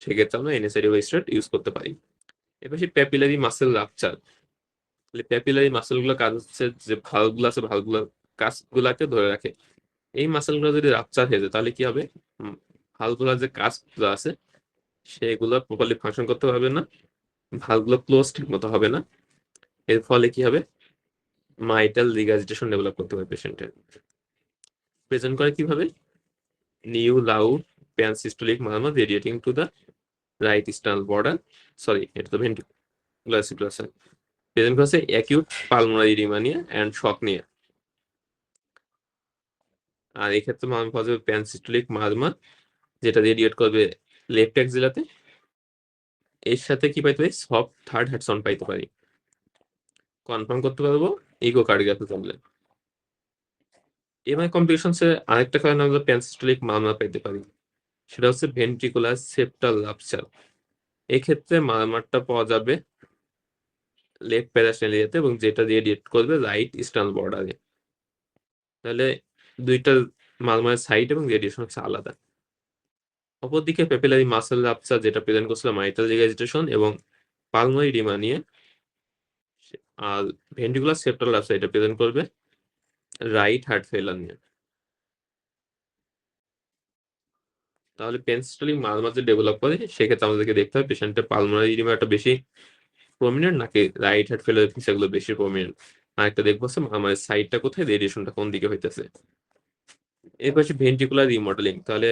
সেক্ষেত্রে আমরা এনএসআইডি বা স্টেরয়েড ইউজ করতে পারি। এবার সেই প্যাপিলারি মাসেল রাপচার। তাহলে প্যাপিলারি মাসেলগুলোর কাজ হচ্ছে যে ভালভগুলো আছে ভালভগুলোর কাজগুলাকে ধরে রাখে। এই মাসেলগুলো যদি রাপচার হয়ে যায় তাহলে কি হবে, ভালভগুলোর যে কাজগুলো আছে সেগুলো প্রপারলি ফাংশন করতে পারবে না, ভালভগুলো ক্লোজ ঠিক মতো হবে না। এর ফলে কি হবে, মাইটাল রিগার্জিটেশন ডেভেলপ করতে পারে পেশেন্টের। প্রেজেন্ট করে কিভাবে, new loud pansystolic murmur radiating to the right sternal border, sorry এটা তো ভেন্ট্রিকুলার সিটুয়েশন। প্রেজেন্ট করছে অ্যাকিউট পালমোনারি রিমানিয়া অ্যান্ড শক নিয়ে। আর এক্ষেত্রে মারমা পাওয়া যাবে প্যানসিস্টোলিক মারমা, যেটা রেডিয়েট করবে লেফট এক্সিলাতে। এর সাথে কি পাইতে পারি, সফট থার্ড হেড সাউন্ড পাইতে পারি। কনফার্ম করতে পারবো ইকোকার্ডিওগ্রাফি করলে। এমআই কমপ্লিকেশনসে আরেকটা কারণে আমরা প্যানসিস্টোলিক মারমা পাইতে পারি, সেটা হচ্ছে ভেন্ট্রিকুলার সেপ্টাল রাপচার। এক্ষেত্রে মারমারটা পাওয়া যাবে লেফট প্যারাশিয়াল এরিয়াতে, এবং যেটা রেডিয়েট করবে রাইট ইস্টার্নাল বর্ডারে। তাহলে দুইটা মারমারের সাইড এবং রেডিয়েশন হচ্ছে আলাদা। অপরদিকে পেপিলারি মাসেল রাপচার যেটা প্রেজেন্ট করছিল মাইটাল রিগার্জিটেশন এবং পালমোনারি ইডিমা নিয়ে, আর ভেন্ট্রিকুলার সেপ্টাল রাপচার এটা প্রেজেন্ট করবে রাইট হার্ট ফেলার নিয়ে। তাহলে পেনসিস্টোলিক মারমার যে ডেভেলপ করে সেক্ষেত্রে আমাদেরকে দেখতে হবে পেশেন্টের পালমোনারি ইডিমাটা বেশি প্রমিনেন্ট নাকি রাইট হার্ট ফেলার সেগুলো বেশি প্রমিনেন্ট। আরেকটা দেখবো হচ্ছে মারমারের সাইডটা কোথায়, রেডিয়েশনটা কোন দিকে হইতেছে। এর পাশে ভেন্ট্রিকুলার রিমডেলিং। তাহলে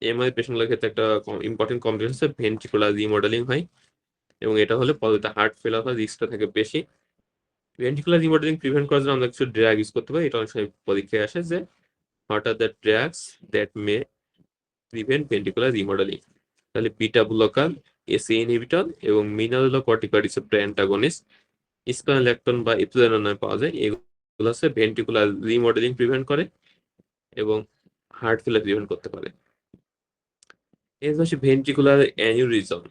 এমআই পেশেন্টগুলোর ক্ষেত্রে একটা ইম্পর্টেন্ট কমপ্লিকেশন হচ্ছে ভেন্ট্রিকুলার রিমডেলিং হয়, এবং এটা হলে পরবর্তীতে হার্ট ফেলার হওয়ার রিস্কটা থাকে বেশি। ভেন্ট্রিকুলার রিমডেলিং প্রিভেন্ট করার জন্য আমরা কিছু ড্রাগ ইউজ করতে পারি। এটা অনেক সময় পরীক্ষায় আসে যে what are the drugs that may prevent ventricular remodelling. তাহলে বিটা ব্লকার, এসি ইনহিবিটর এবং মিনারেলোকর্টিকয়েড রিসেপ্টর অ্যান্টাগনিস্ট, স্পাইনোল্যাকটোন বা ইপ্সোলিন নামে পাওয়া যায়। এগুলো হচ্ছে ভেন্ট্রিকুলার রিমডেলিং প্রিভেন্ট করে এবং হার্ট ফেলার প্রিভেন্ট করতে পারে। এর পাশে ভেন্ট্রিকুলার অ্যানিউরিজম।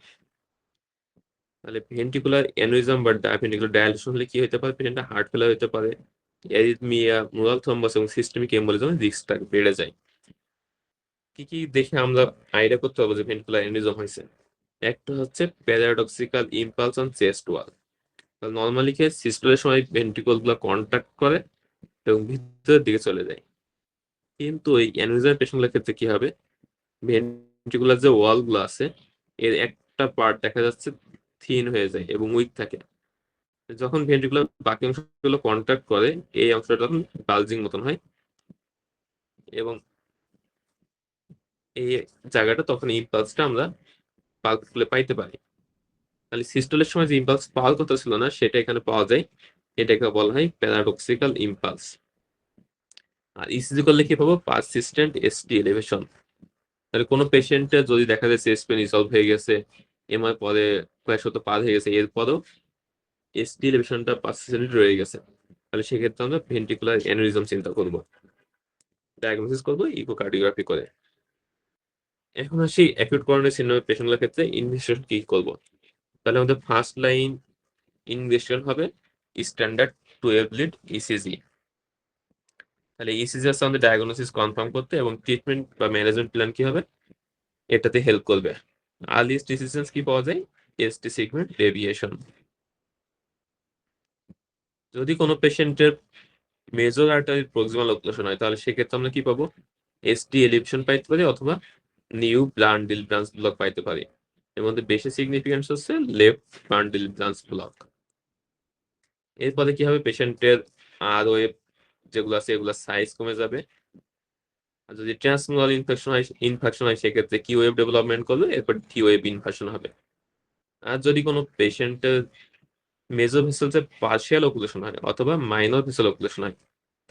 তাহলে ভেন্ট্রিকুলার অ্যানিউরিজম বা ভেন্ট্রিকুলার ডায়ালিসিস হলে কি হতে পারে, পেশেন্টের হার্ট ফেলার হতে পারে, অ্যারিথমিয়া, মুরাল থ্রম্বোস এবং সিস্টেমিক এম্বোলিজমের রিস্কটা বেড়ে যায়। কি কি দেখে আমরা আইডিয়া করতে পারবো যে ভেন্ট্রিকুলার অ্যানিউরিজম হয়েছে। একটা হচ্ছে paradoxical impulse on chest wall. Normally কে সিস্টোলের সময় ভেন্ট্রিকল গুলো কন্ট্রাক্ট করে এবং ভিতরের দিকে চলে যায়, কিন্তু এই অ্যানিউরিজম পেশেন্টগুলোর ক্ষেত্রে কি হবে, ভেন্ট্রিকুলার যে ওয়াল গুলো আছে এর একটা পার্ট দেখা যাচ্ছে থিন হয়ে যায় এবং উইক থাকে। যখন ভেন্ট্রিকুলার বাকি অংশগুলো কন্ট্রাক্ট করে এই অংশটা তখন বালজিং মতন হয়, এবং এই জায়গাটা তখন ইম্পালসটা আমরা পালস পাইতে পারি। তাহলে সিস্টোলের সময় যে ইম্পালস পাওয়ার কথা ছিল না, সেটা এখানে পাওয়া যায়। এটাকে বলা হয় প্যারাডক্সিক্যাল ইম্পালস। আর ইসিজি করলে কি পাবো? Persistent ST elevation. তাহলে কোনো পেশেন্টের যদি দেখা যায় চেস্ট পেন রিজলভ হয়ে গেছে, এমআই পরে কয়েক সপ্তাহ পার হয়ে গেছে, এরপরও এসটি এলিভেশনটা পারসিস্টেন্ট রয়ে গেছে, তাহলে সেক্ষেত্রে আমরা ভেন্ট্রিকুলার অ্যানিউরিজম চিন্তা করব, ডায়াগনোসিস করবো ইকোকার্ডিওগ্রাফি করে। এখন আসি অ্যাকিউট করোনারি সিনড্রোমের পেশেন্টগুলোর ক্ষেত্রে ইনভেস্টিগেশন কি করব। তাহলে আমাদের ফার্স্ট লাইন ইনভেস্টিগেশন হবে স্ট্যান্ডার্ড 12 লিড ইসিজি। তাহলে ইসিজি আছে আমাদের ডায়াগনোসিস কনফার্ম করতে, এবং ট্রিটমেন্ট বা ম্যানেজমেন্ট প্ল্যান কি হবে এটাতে হেল্প করবে। আর্লিয়েস্ট ডিসিশনস কি পাওয়া যায়? ST segment deviation. যদি কোনো পেশেন্টের মেজর আর্টারির প্রক্সিমাল অক্লুশন হয়, তাহলে সেক্ষেত্রে আমরা কি পাবো? এসটি এলিভেশন পাইতে পারি, অথবা নিউ বান্ডিল ব্রাঞ্চ ব্লক পাইতে পারি। এর মধ্যে বেশি সিগনিফিকেন্স হচ্ছে লেফট বান্ডিল ব্রাঞ্চ ব্লক। এরপরে কি হবে? পেশেন্টের আর ওয়েব যেগুলো আছে এগুলো সাইজ কমে যাবে। আর যদি ট্রান্সমুরাল ইনফেকশন হয় সেক্ষেত্রে কি ওয়েব ডেভেলপমেন্ট করবে, এরপর টি ওয়েব ইনফেকশন হবে। আর যদি কোনো পেশেন্টের মেজর ভেসেলসে পার্শিয়াল অকুলেশন হয় অথবা মাইনর ভেসেল অকুলেশন হয়,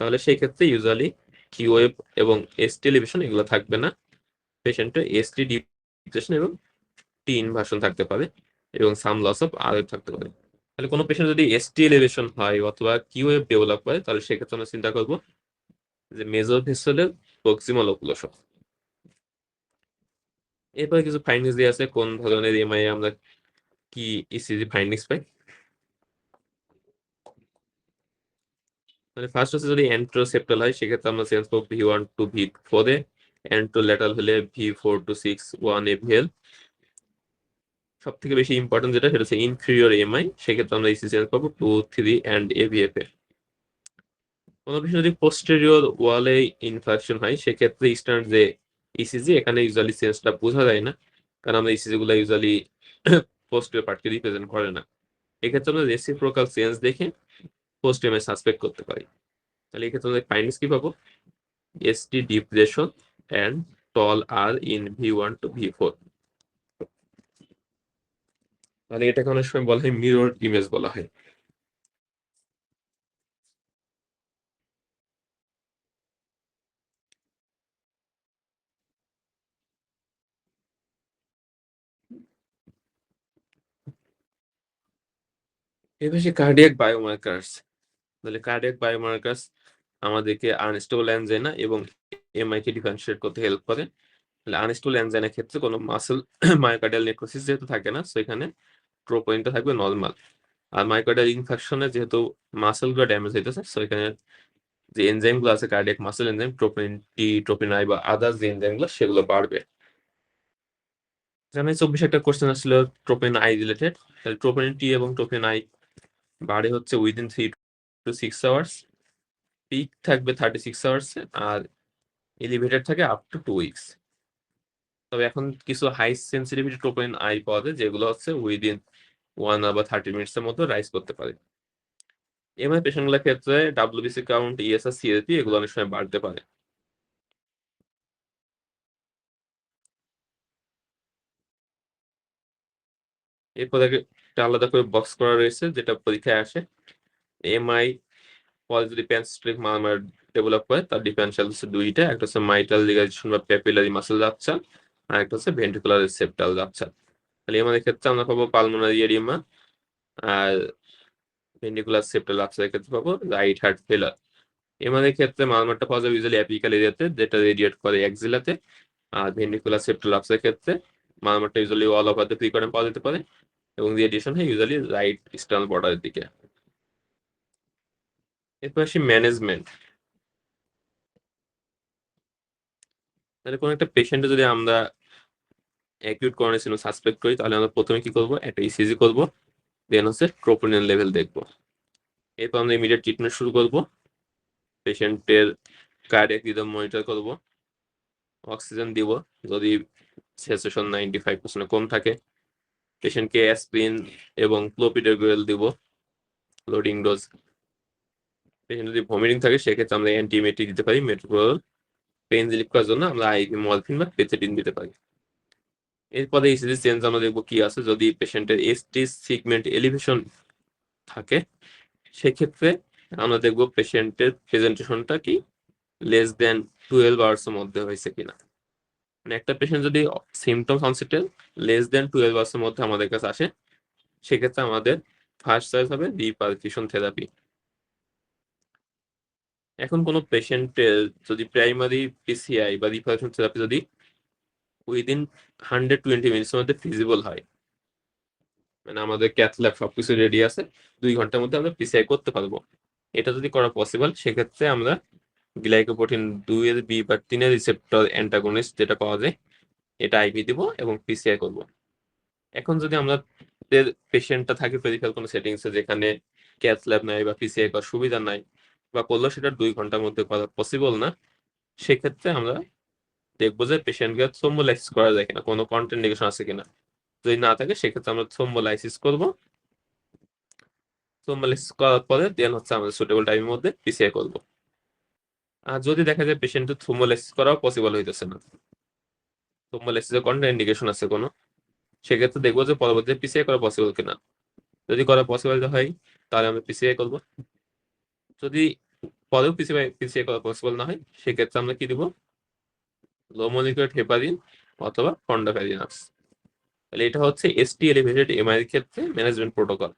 তাহলে সেই ক্ষেত্রে ইউজুয়ালি কিউএফ এবং এসটি এলিভেশন এগুলো থাকবে না। পেশেন্টের এসটি ডিপ্রেশন এবং টি ইনভার্সন থাকতে পারে, এবং সাম লস অফ আরএফ থাকতে পারে। তাহলে কোনো পেশেন্ট যদি এসটি এলিভেশন হয় অথবা কিউএফ ডেভেলপ করে, তাহলে সেক্ষেত্রে আমরা চিন্তা করবো যে মেজর ভেসেলের প্রক্সিমাল অকুলেশন। এরপরে কিছু ফাইন্ডিংস দিয়ে আছে কোন ধরনের এমআই আমরা কি ইসিজি ফাইন্ডিংস পাই। মানে ফার্স্ট হচ্ছে যদি এন্ট্রোসেপ্টাল হয় সেক্ষেত্রে আমরা চেঞ্জ করবো V1 to V4 এ, এন্ট্রোল্যাটারাল হলে V4 to 6 1 AVL। সব থেকে বেশি ইম্পর্টেন্ট যেটা সেটা হচ্ছে ইনফিরিয়র এমআই, সেক্ষেত্রে আমরা ইসি চেঞ্জ পাবো 2 3 অ্যান্ড AVF এ। কোনো কিছু যদি পোস্টেরিয়র ওয়ালে ইনফেকশন হয় সেক্ষেত্রে স্ট্যান্ডার্ড যে ইসিজি এখানে ইউজুয়ালি চেঞ্জটা বোঝা যায় না, কারণ আমরা ইসিজি গুলো ইউজুয়ালি পোস্টেরিয়র পার্টকে রিপ্রেজেন্ট করে না। এক্ষেত্রে আমরা রেসিপ্রোকাল চেঞ্জ দেখে পোস্ট এমআই সাসপেক্ট করতে পারি। তাহলে এক্ষেত্রে আমরা ফাইন্ডিংস কি পাবো? ST depression and tall R in V1 to V4। তাহলে এটাকে অনেক সময় বলা হয় মিরর ইমেজ বলা হয়। এবার সে কার্ডিয়াক বায়োমার্কার্স। তাহলে কার্ডিয়াক বায়োমার্কার্স আমাদেরকে আনস্টেবল অ্যানজাইনা এবং এমআই কে ডিফারেন্সিয়েট করতে হেল্প করে। তাহলে আনস্টেবল অ্যানজাইনার ক্ষেত্রে কোনো মাসেল মায়োকার্ডিয়াল নেক্রোসিস যেহেতু থাকে না, সো এখানে ট্রোপোনিনটা থাকবে নরমাল। আর মায়োকার্ডিয়াল ইনফেকশনে যেহেতু মাসেলগুলো ড্যামেজ হইতেছে, সো এখানে যে এনজাইমগুলো আছে cardiac muscle enzyme troponin T, troponin I বা আদার্স যে এনজাইমগুলো সেগুলো বাড়বে। জানাই 24 একটা কোশ্চেন আসছিল ট্রোপোনিন আই রিলেটেড। তাহলে ট্রোপোনিন টি এবং ট্রোপোনিন আই বাড়ে হচ্ছে উইদিন 3 to 6 আওয়ার্স, পিক থাকবে 36 আওয়ার্স, আর এলিভেটেড থাকে আপ টু 2 উইকস। তবে এখন কিছু হাই সেন্সিটিভিটি ট্রোপোনিন আই পাওয়া যায় যেগুলো হচ্ছে উইদিন 1 আওয়ার বা 30 মিনিটস এর মধ্যে রাইজ করতে পারে। এমআই পেশেন্টগুলোর ক্ষেত্রে ডাব্লিউবিসি কাউন্ট, ইএসআর, সিএলপি এগুলো অনেক সময় বাড়তে পারে। এরপর একটা আলাদা করে বক্স করা রয়েছে যেটা পরীক্ষায় আসে। এমআই পরে যদি প্যানস্ট্রিক মারমার ডেভেলপ করে, তার ডিফারেন্সিয়াল হচ্ছে দুইটা, একটা হচ্ছে মাইটাল লিগারেশন বা প্যাপিলারি মাসেল রাপচার, আর একটা হচ্ছে ভেন্ট্রিকুলার সেপ্টাল রাপচার। তাহলে আমাদের ক্ষেত্রে আমরা পাবো পালমোনারি এডিমা, আর ভেন্ট্রিকুলার সেপ্টাল রাপচারের ক্ষেত্রে পাবো রাইট হার্ট ফেলার। এমাদের ক্ষেত্রে মারমারটা পাওয়া যাবে ইউজুয়ালি অ্যাপিক্যাল এরিয়াতে যেটা রেডিয়েট করে এক্সিলাতে, আর ভেন্ট্রিকুলার সেপ্টাল রাপচারের ক্ষেত্রে মারমারটা ইউজুয়ালি অল ওভার দ্য প্রিকর্ডিয়াম পাওয়া যেতে পারে, এবং রেডিয়েশন হয় ইউজুয়ালি রাইট স্টার্নাল বর্ডারের দিকে। এরপর আসি ম্যানেজমেন্ট। তাহলে কোনো একটা পেশেন্টে যদি আমরা অ্যাকিউট করোনারি সিনড্রোম সাসপেক্ট করি, তাহলে আমরা প্রথমে কি করবো? একটা ইসিজি করবো, দেন হচ্ছে ট্রোপোনিন লেভেল দেখবো। এরপর আমরা ইমিডিয়েট ট্রিটমেন্ট শুরু করবো। পেশেন্টের কার্ডিয়াক রিদম মনিটর করবো, অক্সিজেন দিব যদি স্যাচুরেশন 95% কম থাকে। পেশেন্টকে অ্যাসপিরিন এবং ক্লোপিডোগ্রেল দিব লোডিং ডোজ। পেশেন্ট যদি ভমিটিং থাকে সেক্ষেত্রে আমরা অ্যান্টিমেটিক দিতে পারি, মেট্রোপ্রোল। পেইন রিলিফ করার জন্য আমরা আইভি মরফিন বা পেথেডিন দিতে পারি। এরপরে ইসিজি চেঞ্জ আমরা দেখবো কি আছে। যদি পেশেন্টের এসটি সিগমেন্ট এলিভেশন থাকে সেক্ষেত্রে আমরা দেখবো পেশেন্টের প্রেজেন্টেশনটা কি লেস দেন 12 আওয়ার্স এর মধ্যে হয়েছে কিনা। মানে একটা পেশেন্ট যদি সিমটমস অনসেটের লেস দেন 12 আওয়ার্স এর মধ্যে আমাদের কাছে আসে সেক্ষেত্রে আমাদের ফার্স্ট চয়েস হবে রিপারফিউশন থেরাপি। এখন কোনো পেশেন্টের যদি প্রাইমারি পিসিআই বা রিপারফিউশন থেরাপি যদি উইদিন 120 মিনিটসের মধ্যে ফিজিবল হয়, মানে আমাদের ক্যাথ ল্যাব সবকিছু রেডি আছে, 2 ঘন্টার মধ্যে আমরা পিসিআই করতে পারবো, এটা যদি করা পসিবল সেক্ষেত্রে আমরা গ্লাইকোপ্রোটিন 2 এর বি বা 3 এর রিসেপ্টর অ্যান্টাগনিস্ট যেটা পাওয়া যায় এটা আইভি দিব এবং পিসিআই করব। এখন যদি আমরা পেশেন্টটা থাকে পেরিফেরাল কোনো সেটিংসে যেখানে ক্যাথ ল্যাব নাই বা পিসিআই করার সুবিধা নাই বা করলেও সেটা 2 ঘন্টার মধ্যে করা পসিবল না, সেক্ষেত্রে আমরা দেখবো যে পেশেন্টকে থ্রোম্বোলাইসিস করা যায় কিনা, কোনো কন্ট্রাইন্ডিকেশন আছে কিনা। যদি না থাকে সেক্ষেত্রে আমরা থ্রোম্বোলাইসিস করব। থ্রোম্বোলাইসিস করার পরে দেন হচ্ছে আমরা সুটেবল টাইমের মধ্যে পিসিআই করব। আর যদি দেখা যায় পেশেন্টের থ্রোম্বোলাইসিস করাও পসিবল হইতেছে না, থ্রোম্বোলাইসিসের কন্ট্রাইন্ডিকেশন আছে কোনো, সেক্ষেত্রে দেখবো যে পরবর্তীতে পিসিআই করা পসিবল কিনা। যদি করা পসিবল হয় তাহলে আমরা পিসিআই করব। যদি পরেও পিসিআই করা পসিবল না হয় সেক্ষেত্রে আমরা কি দিব, লো মলিকুলার হেপারিন অথবা ফন্ডাফেরিনাক্স। তাহলে এটা হচ্ছে এসটি এলিভেটেড এমআই এর ক্ষেত্রে ম্যানেজমেন্ট প্রোটোকল।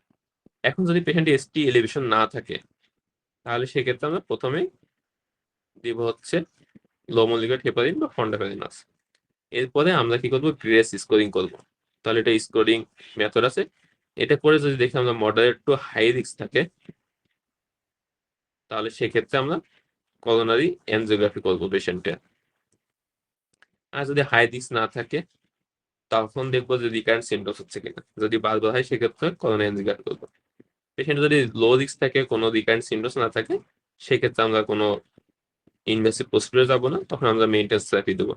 এখন যদি পেশেন্ট এসটি এলিভেশন না থাকে তাহলে সেক্ষেত্রে আমরা প্রথমে দিব হচ্ছে লো মলিকুলার হেপারিন বা ফন্ডাফেরিনাক্স। এরপরে আমরা কি করব, গ্রেস স্কোরিং করব। তাহলে এটা স্কোরিং মেথড আছে, এটা করে যদি দেখি আমরা মডারেট টু হাই রিস্ক থাকে তাহলে সেক্ষেত্রে আমরা করোনারি এনজিওগ্রাফি করবো পেশেন্টের। আর যদি হাই রিস্ক না থাকে তখন দেখবো যে রিকারেন্ট সিমটমস হচ্ছে কিনা, যদি বারবার হয় সেক্ষেত্রে করোনা এনজিওগ্রাফি করবো। পেশেন্ট যদি লো রিস্ক থাকে, কোনো রিকারেন্ট সিমটমস না থাকে, সেক্ষেত্রে আমরা কোনো ইনভেসিভ প্রসিডিউরে যাবো না, তখন আমরা মেইনটেন্স থেরাপি দেবো।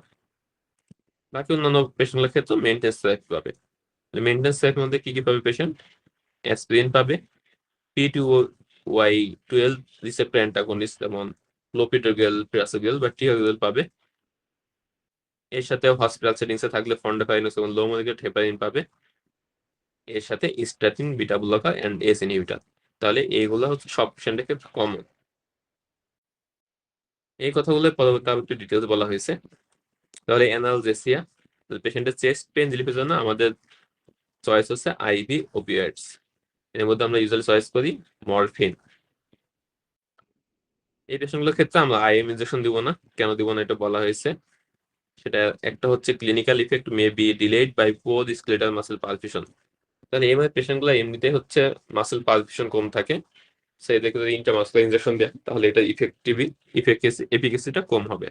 বাকি অন্যান্য পেশেন্টের ক্ষেত্রে মেইনটেন্স থেরাপি পাবে। মেইনটেন্স থেরাপির মধ্যে কি কি পাবে পেশেন্ট, অ্যাসপিরিন পাবে, P2Y12 রিসেপ্টর অ্যান্টাগনিস্ট যেমন ক্লোপিডোগ্রেল, প্রাসোগ্রেল বা টিওগ্রেল পাবে। এর সাথে হসপিটাল সেটিংসে থাকলে ফন্ডাফাইনাস এবং লো মলিকুলার হেপারিন পাবে। এর সাথে statin, beta blocker and ACE inhibitor. তাহলে এইগুলো হচ্ছে সব পেশেন্টের ক্ষেত্রে কমন। এই কথাগুলো পরবর্তী আরো একটু ডিটেলস বলা হয়েছে। তাহলে অ্যানালজেসিয়া, পেশেন্টের চেস্ট পেন রিলিফের জন্য আমাদের চয়েস হচ্ছে আইভি ওপিওয়েডস। এর মধ্যে আমরা ইউজুয়ালি চয়েস করি মরফিন। এই পেশেন্টগুলোর ক্ষেত্রে আমরা আইএম ইনজেকশন দিব না। কেন দিব না এটা বলা হয়েছে, সেটা একটা হচ্ছে clinical effect may be delayed by poor skeletal muscle palpation. তাহলে এমআই পেশেন্টগুলো এমনিতে হচ্ছে মাসেল পালপিশন কম থাকে, সেই দেখে যদি ইন্ট্রামাসকুলার ইনজেকশন দেয় তাহলে এটা এফিকেসিটা কম হবে।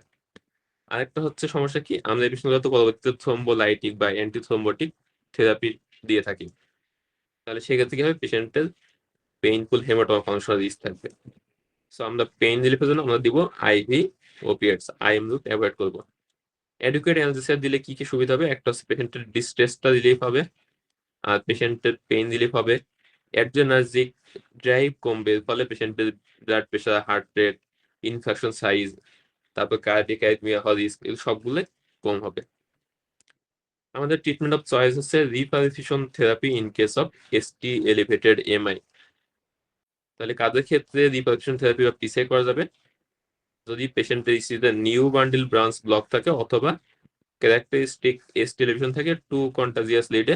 আরেকটা হচ্ছে সমস্যা কি, আমরা এই পেশেন্টগুলো তো পরবর্তীতে থ্রোম্বোলাইটিক বা অ্যান্টি থ্রোম্বোটিক থেরাপি দিয়ে থাকি, তাহলে সেক্ষেত্রে কি হবে, পেশেন্টের পেইনফুল হেমাটোমা ফাংশনাল রিস্ক থাকবে। সো আমরা পেইন রিলিফের জন্য আমরা দিব IV opiates, IM route avoid করবো। অ্যাডুকেট অ্যানালজেসিয়া দিলে কি কি সুবিধা হবে, একটা হচ্ছে পেশেন্টের ডিস্ট্রেসটা রিলিফ হবে, আর পেশেন্টের পেইন রিলিফ হবে, অ্যাড্রেনার্জিক ড্রাইভ কমবে, ফলে পেশেন্টের blood pressure, heart rate, infection size, তারপর কার্ডিয়াক অ্যারিথমিয়া হওয়ার রিস্ক, এগুলো সবগুলো কম হবে। আমাদের ট্রিটমেন্ট অফ চয়েস হচ্ছে reperfusion therapy in case of ST elevated MI. তাহলে কাদের ক্ষেত্রে রিপারফিউশন থেরাপি বা পিসিআই করা যাবে, যদি পেশেন্টের ইসিতে নিউ বান্ডিল ব্রাঞ্চ ব্লক থাকে অথবা ক্যারেক্টারিস্টিক এসটি এলিভেশন থাকে টু কন্টাজিয়াস লিডে।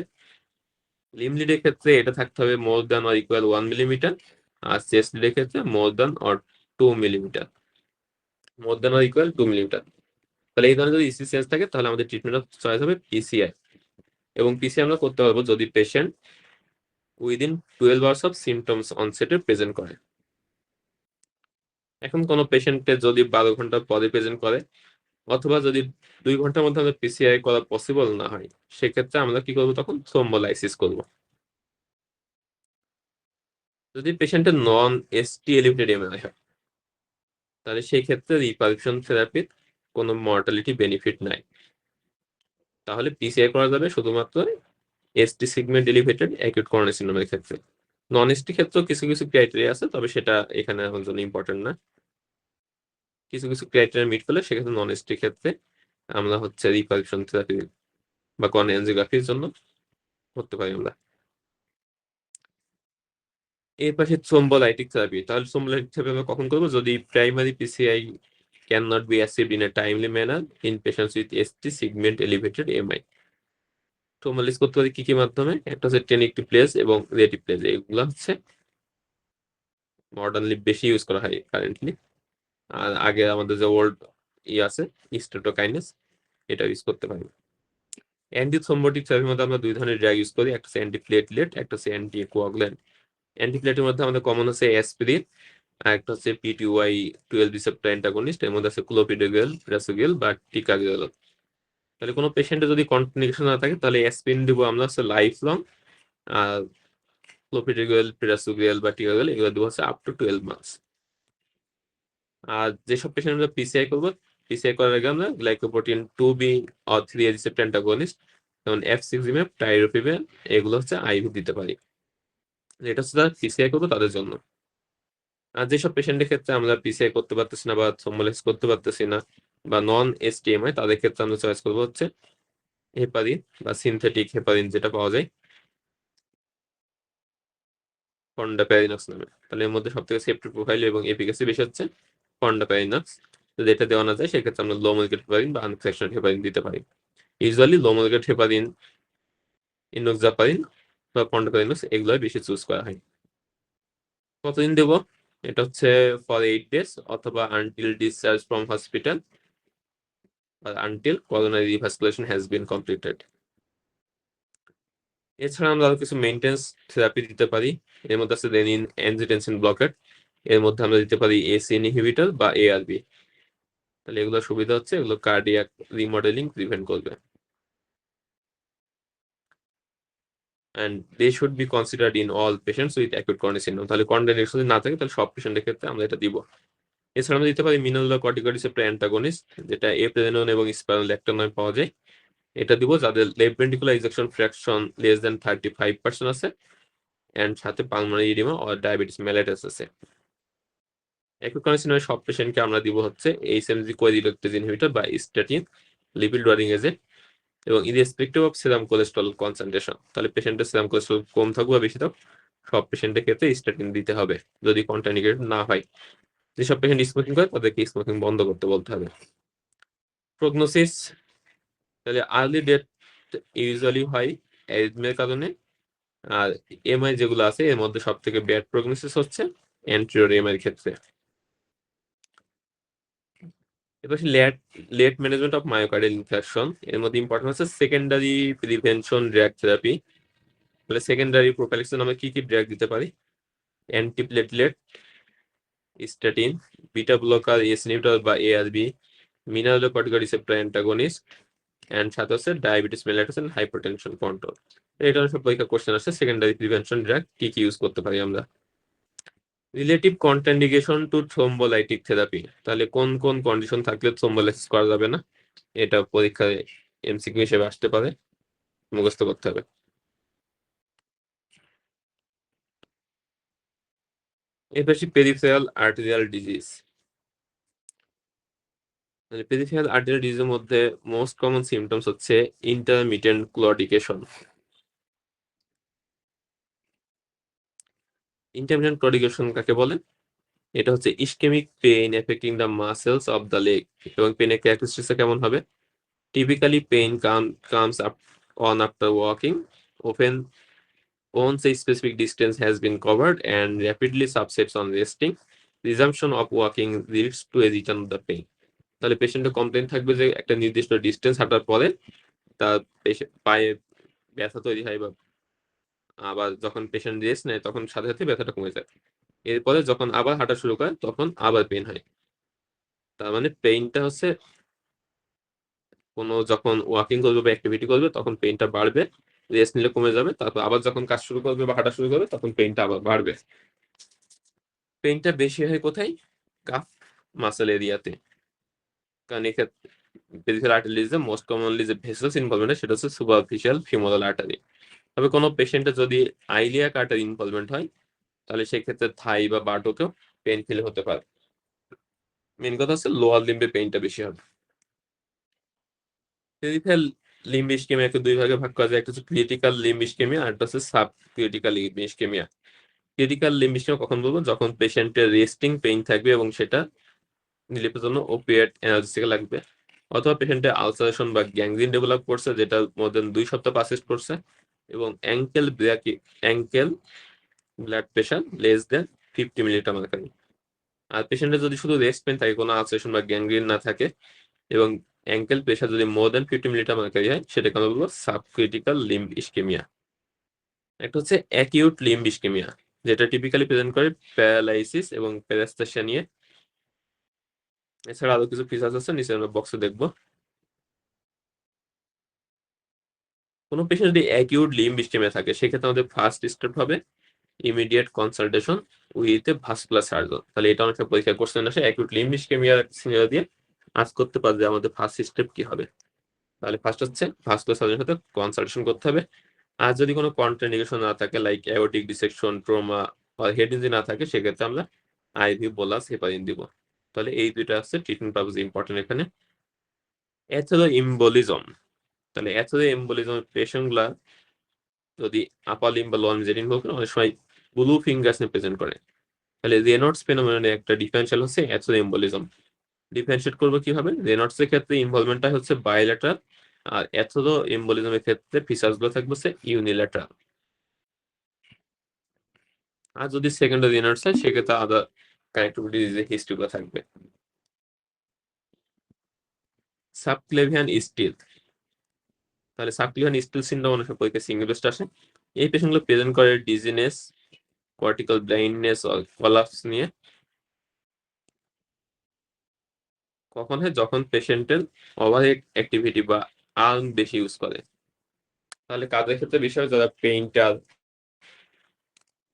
লিম লিডের ক্ষেত্রে এটা থাকতে হবে more than or equal 1 millimetre, আর চেস্ট লিডের ক্ষেত্রে more than or 2 millimetre, more than or equal 2 millimetre. তাহলে এই ধরনের যদি ইসি চেঞ্জ থাকে তাহলে আমাদের ট্রিটমেন্ট অফ চয়েস হবে পিসিআই। এবং পিসিআই আমরা করতে পারবো যদি patient within 12 hours of symptoms অনসেটে present করে। এখন কোনো পেশেন্টের যদি 12 ঘন্টা পরে প্রেজেন্ট করে অথবা যদি 2 ঘন্টার মধ্যে আমাদের পিসিআই করা পসিবল না হয় সেক্ষেত্রে আমরা কি করবো, তখন থ্রোম্বোলাইসিস করবো। যদি পেশেন্টের নন এসটি এলিভেটেড এমআই হয় তাহলে সেই ক্ষেত্রে রিপারফিউশন থেরাপির কোনো মর্টালিটি বেনিফিট নাই, তাহলে পিসিআই করা যাবে শুধুমাত্র ST segment elevated acute coronary সিনড্রোমের ক্ষেত্রে। নন এসটি ক্ষেত্রেও কিছু কিছু ক্রাইটেরিয়া আছে, তবে সেটা এখানে আমার জন্য ইম্পর্টেন্ট না। কিছু কিছু ক্রাইটেরিয়া মিট করলে সেক্ষেত্রে নন এসটি ক্ষেত্রে আমরা হচ্ছে রিপারফিউশন থেরাপি বা করোনা এনজিওগ্রাফির জন্য করতে পারি আমরা। এর পাশে থ্রোম্বোলাইটিক থেরাপি। তাহলে থ্রোম্বোলাইটিক থেরাপি আমরা কখন করবো? যদি primary PCI can not be achieved in a timely manner in patients with ST segment elevated MI. Thrombolysis করতে পারি কি কি মাধ্যমে? একটা হচ্ছে টেনিক্টিপ্লেজ এবং রেটিপ্লেজ, এগুলো হচ্ছে মডার্নলি বেশি ইউজ করা হয় কারেন্টলি। আর আগে আমাদের যে ওল্ড আছে স্ট্রেটোকাইনেস, এটা ইউজ করতে পারি। অ্যান্টি থ্রোম্বোটিক থেরাপির মধ্যে আমরা দুই ধরনের ড্রাগ ইউজ করি, একটা হচ্ছে অ্যান্টিপ্লেটলেট, একটা হচ্ছে অ্যান্টিকোয়াগুল্যান্ট। অ্যান্টিপ্লেটের মধ্যে আমাদের কমন আছে অ্যাসপিরিন, আর একটা হচ্ছে পিটিওয়াই 12 রিসেপ্টর অ্যান্টাগনিস্ট, এর মধ্যে আছে ক্লোপিডোগ্রেল, প্রাসোগেল বা টিকাগ্রেল। তাহলে কোনো পেশেন্টের যদি কন্ট্রাইন্ডিকেশন না থাকে তাহলে অ্যাসপিরিন দিব আমরা হচ্ছে লাইফ লং, আর ক্লোপিডোগ্রেল, প্রাসোগেল বা টিকাগ্রেল এগুলো দিব হচ্ছে আপ টু 12 মান্থস। আর যেসব পেশেন্ট আমরা পিসিআই করবো, পিসিআই করার আগে আমরা glycoprotein 2B or 3 receptor antagonist যেমন F6 টাইরোপিভেন এগুলো হচ্ছে আইভি দিতে পারি। এটা হচ্ছে যারা পিসিআই করবো তাদের জন্য। আর যেসব পেশেন্টের ক্ষেত্রে আমরা পিসিআই করতে পারতেছি না বা থ্রোম্বোলাইসিস করতে পারতেছি না বা নন এসটিএমআই, তাদের ক্ষেত্রে আমরা চয়েস করবো হচ্ছে হেপারিন বা সিনথেটিক হেপারিন যেটা পাওয়া যায় ফন্ডাপ্যারিনক্স নামে। তাহলে এর মধ্যে সব থেকে সেফটি প্রোফাইল এবং এফিকাসি বেশি হচ্ছে ফন্ডাপ্যারিনক্স। যদি এটা দেওয়া না যায় সেক্ষেত্রে আমরা লো মলিকুলার হেপারিন বা আনফ্র্যাকশনাল হেপারিন দিতে পারি। ইউজুয়ালি লো মলিকুলার হেপারিন, ইনোক্সাপারিন বা ফন্ডাপ্যারিনক্স এগুলো বেশি চুজ করা হয়। কতদিন দেবো? এটা হচ্ছে ফর 8 days অথবা until discharge from hospital or until coronary revascularization has been completed. এছাড়া আমরা আরো কিছু মেইনটেন্স থেরাপি দিতে পারি। এর মধ্যে আছে রেনিন অ্যাঞ্জিওটেনসিন ব্লকেট, এর মধ্যে আমরা দিতে পারি এসি ইনহিবিটর বা এআরবি। তাহলে এগুলোর সুবিধা হচ্ছে এগুলো কার্ডিয়াক রিমডেলিং প্রিভেন্ট করবে। And they should be considered in all patients with acute coronary syndrome. তাহলে করোনারি যদি না থাকে তাহলে সব পেশেন্টের ক্ষেত্রে আমরা এটা দিব। এছাড়া আমরা দিতে পারি মিনারেলোকর্টিকয়েড রিসেপ্টর অ্যান্টাগনিস্ট, যেটা এপ্রেনন এবং স্পাইরোলেক্টেনয় পাওয়া যায়। এটা দিব যাদের left ventricular ejection fraction less than 35% আছে এন্ড সাথে pulmonary oedema or diabetes mellitus আছে। অ্যাকিউট করোনারি সিনড্রোমের সব পেশেন্টকে আমরা দিব হচ্ছে এইচএমজি কোয়াজিলোক্টেজ ইনহিবিটর বা স্ট্যাটিন, লিপিড লরিং এজেন্ট এবং irrespective of serum cholesterol concentration. তাহলে পেশেন্টের সেরাম কোলেস্ট্রল কম থাকুক বা বেশি থাকুক, সব পেশেন্টের ক্ষেত্রে স্ট্যাটিন দিতে হবে যদি কন্ট্রাইন্ডিকেটেড না হয়। যেসব পেশেন্ট স্মোকিং করে তাদেরকে স্মোকিং বন্ধ করতে বলতে হবে। প্রগনোসিস, তাহলে আর্লি ডেথ ইউজুয়ালি হয় অ্যারিথমিয়ার কারণে। আর এমআই যেগুলো আছে এর মধ্যে সব থেকে ব্যাড প্রগনোসিস হচ্ছে অ্যান্টেরিয়র এমআই এর ক্ষেত্রে। এবার late late management of myocardial infarction, এর মধ্যে ইম্পর্টেন্ট হচ্ছে সেকেন্ডারি প্রিভেনশন ড্রাগ থেরাপি। তাহলে সেকেন্ডারি প্রোফাইলিক্সের আমরা কি কি ড্রাগ দিতে পারি? Antiplatelet, statin, beta blocker, ACE inhibitor বা ARB, mineralocorticoid receptor antagonist and সাথে হচ্ছে diabetes mellitus and hypertension control. এটা সব পরীক্ষা কোশ্চেন আছে সেকেন্ডারি প্রিভেনশন ড্রাগ কি কি ইউজ করতে পারি আমরা। Relative contraindication to thrombolytic therapy, তাহলে কোন কোন কন্ডিশন থাকলে থ্রোম্বোলাইসিস করা যাবে না, এটা পরীক্ষায় এমসিকিউ হিসেবে আসতে পারে, মুখস্থ করতে হবে। এরপর peripheral arterial disease. Peripheral arterial ডিজিজের মধ্যে মোস্ট কমন সিমটমস হচ্ছে ইন্টারমিটেন্ট ক্লডিকেশন। ইন্টারমিটেন্ট ক্লডিকেশন কাকে বলে? এটা হচ্ছে ischaemic pain affecting the muscles of the leg. এবং পেনের ক্যারেক্টারিস্টিক্স কেমন হবে? Typically pain comes up on after walking, often once a specific distance has been covered and rapidly subsides on resting. Resumption of walking leads to a return of the pain. তাহলে পেশেন্টের complain থাকবে যে একটা নির্দিষ্ট distance হাঁটার পরে তার পায়ে ব্যথা তৈরি হয়, বা আবার যখন পেশেন্ট রেস্ট নেয় তখন সাথে সাথে ব্যথাটা কমে যায়। এরপরে যখন আবার হাঁটা শুরু করে তখন আবার পেন হয়। তার মানে পেইনটা হচ্ছে কোনো যখন ওয়াকিং করবে বা অ্যাক্টিভিটি করবে তখন পেইনটা বাড়বে, রেস্ট নিলে কমে যাবে, তারপর আবার যখন কাজ শুরু করবে বা হাঁটা শুরু করবে তখন পেইনটা আবার বাড়বে। পেইনটা বেশি হয় কোথায়? কাফ মাসল এরিয়াতে। কারণ এক্ষেত্রে পেরিফেরাল আর্টারি যে মোস্ট কমনলি যে ভেসেলস ইনভলভমেন্ট সেটা হচ্ছে সুপারফিশিয়াল ফিমোরাল আর্টারি। তবে কোনো পেশেন্টের যদি আইলিয়াক আর্টারি ইনভলভমেন্ট হয় তাহলে সেক্ষেত্রে থাই বা বাটোকেও পেইন ফিল হতে পারে। মেন কথা হচ্ছে লোয়ার লিম্বে পেইনটা বেশি হবে। পেরিফেরাল লিম্ব ইসকেমিয়াকে দুই ভাগে ভাগ করা যায়, একটা হচ্ছে ক্রিটিক্যাল লিম্ব ইসকেমিয়া আর একটা হচ্ছে sub critical limb ischaemia. Critical limb ischaemia কখন বলবো? যখন পেশেন্টের রেস্টিং পেইন থাকবে এবং সেটা রিলিফের জন্য ওপিয়েট অ্যানালজেসিক লাগবে, অথবা পেশেন্টের আলসারেশন বা গ্যাংগ্রিন ডেভেলপ করছে যেটা মোর দেন 2 সপ্তাহ পারসিস্ট করছে, এবং ankle blood pressure less than 50 millilitre mercury. আর পেশেন্টের যদি শুধু রেস্ট পেন থাকে, কোনো আলসারেশন বা গ্যাংগ্রিন না থাকে, এবং অ্যাঙ্কেল প্রেশার যদি মোর দেন 50 মিলিলিটার মার্কারি হয়, সেটাকে আমরা বলবো সাবক্রিটিক্যাল লিম্ব ইসকেমিয়া। একটা হচ্ছে অ্যাকিউট লিম্ব ইসকেমিয়া, যেটা টিপিক্যালি প্রেজেন্ট করে প্যারালাইসিস এবং প্যারাস্থেশিয়া নিয়ে। এছাড়া আরো কিছু ফিচার্স আছে, নিচে আমরা বক্সে দেখবো। কোনো পেশেন্ট যদি অ্যাকিউট লিম্ব ইসকেমিয়া থাকে, সেক্ষেত্রে আমাদের ফার্স্ট স্টেপ হবে immediate consultation with a vascular surgeon. তাহলে এটা অনেকটা পরীক্ষা কোশ্চেন আসে, অ্যাকিউট লিম্ব ইসকেমিয়ার সিনারিও দিয়ে আজ করতে পারে যে আমাদের ফার্স্ট স্টেপ কি হবে। তাহলে ফার্স্ট হচ্ছে ভাস্কুলার সার্জনের সাথে কনসালটেশন করতে হবে। আর যদি কোনো কন্ট্রাইন্ডিকেশন না থাকে, লাইক অ্যাওর্টিক ডিসেকশন, ট্রমা বা হেড ইনজুরি না থাকে, সেক্ষেত্রে আমরা আইভি বোলাস হেপারিন দিব। তাহলে এই দুইটা আছে ট্রিটমেন্ট পারপাস ইম্পর্টেন্ট এখানে। এছাড়া এমবোলিজম, তাহলে এছাড়া এমবোলিজমের পেশেন্ট গুলা যদি আপার লিম্ব বা লোয়ার লিম্ব যেদিন হোক না, অনেক সময় ব্লু ফিঙ্গার্স নিয়ে প্রেজেন্ট করে। তাহলে রেনল্ডস ফেনোমেননের একটা ডিফারেন্সিয়াল হচ্ছে এথোরো এম্বোলিজম। ডিফারেন্সিয়েট করবো কিভাবে? রেনল্ডস এর ক্ষেত্রে ইনভলভমেন্টটা হচ্ছে বায়োল্যাটারাল, আর এথোরো এম্বোলিজমের ক্ষেত্রে ফিচার্স গুলো থাকবে হচ্ছে ইউনিল্যাটারাল। আর যদি সেকেন্ডারি রেনল্ডস হয়, সেক্ষেত্রে আদার কানেক্টিভ ডিজিজের হিস্ট্রি গুলো থাকবে। সাবক্লেভিয়ান স্টিল, তাহলে সাবক্লেভিয়ান স্টিল সিনড্রোম অনেক সময় পরীক্ষায় সিঙ্গেল আসে। এই পেশেন্টগুলো প্রেজেন্ট করে ডিজিনেস, কর্টিক্যাল ব্লাইন্ডনেস, কলাপস নিয়ে। কখন হয়? যখন পেশেন্টের ওভারহেড অ্যাক্টিভিটি বা আর্ম বেশি ইউজ করে। তাহলে কাজের ক্ষেত্রে বিষয়, যারা পেইন্টার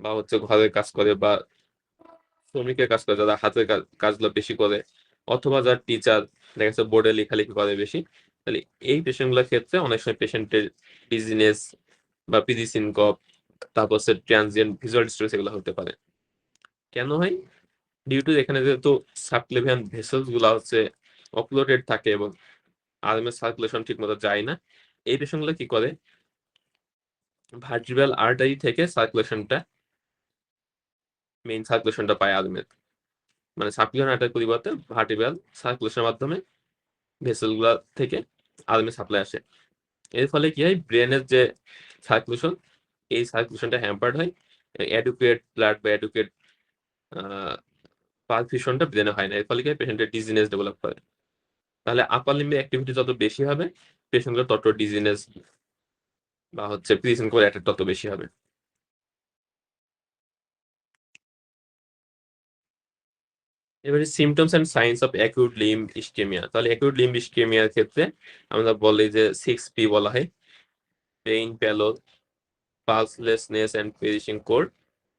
বা হচ্ছে ঘরের কাজ করে বা শ্রমিকের কাজ করে, যারা হাতের কাজগুলো বেশি করে, অথবা যারা টিচার, দেখা যাচ্ছে বোর্ডে লেখালেখি করে বেশি, তাহলে এই পেশেন্টগুলোর ক্ষেত্রে অনেক সময় পেশেন্টের ডিজিনেস বা পিজি সিনকপ, তারপর হচ্ছে ট্রানজিয়েন্ট ভিজুয়াল ডিস্ট্রেস এগুলো হতে পারে। কেন হয়? ডিউ টু এখানে যেহেতু সাবক্লেভিয়ান ভেসেলস গুলা হচ্ছে অক্লুডেড থাকে এবং আর্মের সার্কুলেশন ঠিক মতো যায় না। এই পেশেন্টগুলো কি করে? ভার্টিব্রাল আর্টারি থেকে মেইন সার্কুলেশনটা পায় আর্মের, মানে সাবক্লিয়ার আর্টারি পরিবর্তে ভার্টিব্রাল সার্কুলেশনের মাধ্যমে ভেসেলগুলা থেকে আর্মে সাপ্লাই আসে। এর ফলে কি হয়? ব্রেনের যে সার্কুলেশন, এই সার্কুলেশনটা হ্যাম্পার্ড হয়, অ্যাডুকুয়েট ব্লাড বা অ্যাডুকুয়েট পারফিউশনটা ব্রেনে হয় না। এর ফলে কি হয়? পেশেন্টের ডিজিনেস ডেভেলপ করে। তাহলে আপার লিম্বে অ্যাক্টিভিটি যত বেশি হবে, পেশেন্টগুলো তত ডিজিনেস বা হচ্ছে প্রিজেন্ট করে অ্যাটাক তত বেশি হবে। এবারে symptoms and signs of acute limb ischaemia. তাহলে অ্যাকিউট লিম্ব ইসকেমিয়ার ক্ষেত্রে আমরা বলি যে 6P বলা হয়: pain, pallor, pulselessness and perishing cold,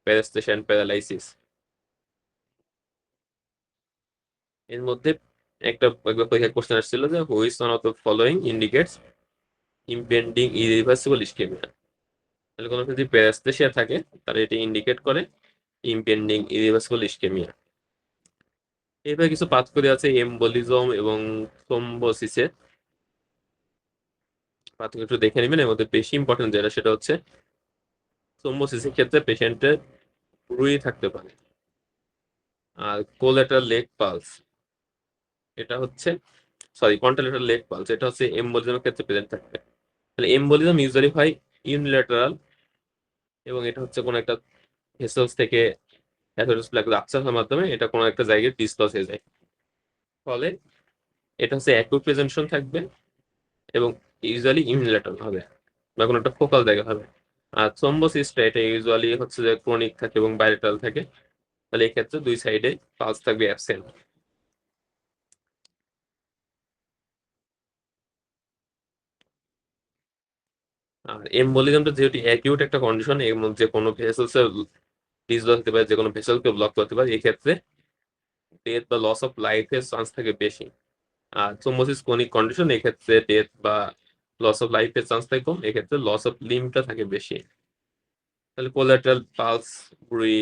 paraesthesia and paralysis. এর মধ্যে একবার পরীক্ষা কোশ্চেন আসছিল যে which one of the following indicates impending irreversible ischaemia. তাহলে কোনো যদি প্যারাস্থেশিয়া থাকে, তাহলে এটি ইন্ডিকেট করে ইমপেন্ডিং ইরিভার্সিবল ইসকেমিয়া। এবার কিছু পার্থক্য আছে এমবোলিজম এবং থ্রোম্বোসিসের। পার্থক্য একটু দেখে নেবেন। এর মধ্যে বেশি ইম্পর্টেন্ট যেটা, সেটা হচ্ছে থ্রোম্বোসিসের ক্ষেত্রে পেশেন্টের পুরোই থাকতে পারে। আর কোলেটারাল লেগ পালস, এটা হচ্ছে কন্ট্রালেটারাল লেগ পালস, এটা হচ্ছে এমবোলিজমের ক্ষেত্রে প্রেজেন্ট থাকবে। তাহলে এমবোলিজম ইউজুয়ালি হয় ইউনিল্যাটারাল, এবং এটা হচ্ছে কোনো একটা ভেসেলস থেকে অ্যাথেরোস্ক্লেরোটিক আপচারের মাধ্যমে এটা কোনো একটা জায়গায় ডিসলস হয়ে যায়। ফলে এটা হচ্ছে অ্যাকিউট প্রেজেন্টেশন থাকবে এবং ইউজুয়ালি ইউনিল্যাটারাল হবে বা কোনো একটা ফোকাল জায়গা হবে। আর থ্রোম্বোসিসটা এটা ইউজুয়ালি হচ্ছে যে ক্রনিক থাকে এবং বাইলেটারাল থাকে। তাহলে এই ক্ষেত্রে দুই সাইডে পালস থাকবে অ্যাবসেন্ট। আর এমবোলিজমটা যেহেতু অ্যাকিউট একটা কন্ডিশন, এর মধ্যে কোনো ভেসেলস ডিসলস হতে পারে, যে কোনো ভেসেলকে ব্লক করতে পারে, এই ক্ষেত্রে ডেথ বা লস অফ লাইফের চান্স থাকে বেশি। আর থ্রোম্বোসিস ক্রনিক কন্ডিশন, এক্ষেত্রে ডেথ বা লস অফ লাইফের চান্স থাকে কম, এক্ষেত্রে লস অফ লিম্বটা থাকে বেশি। তাহলে কোলাteral পালস বুড়ি,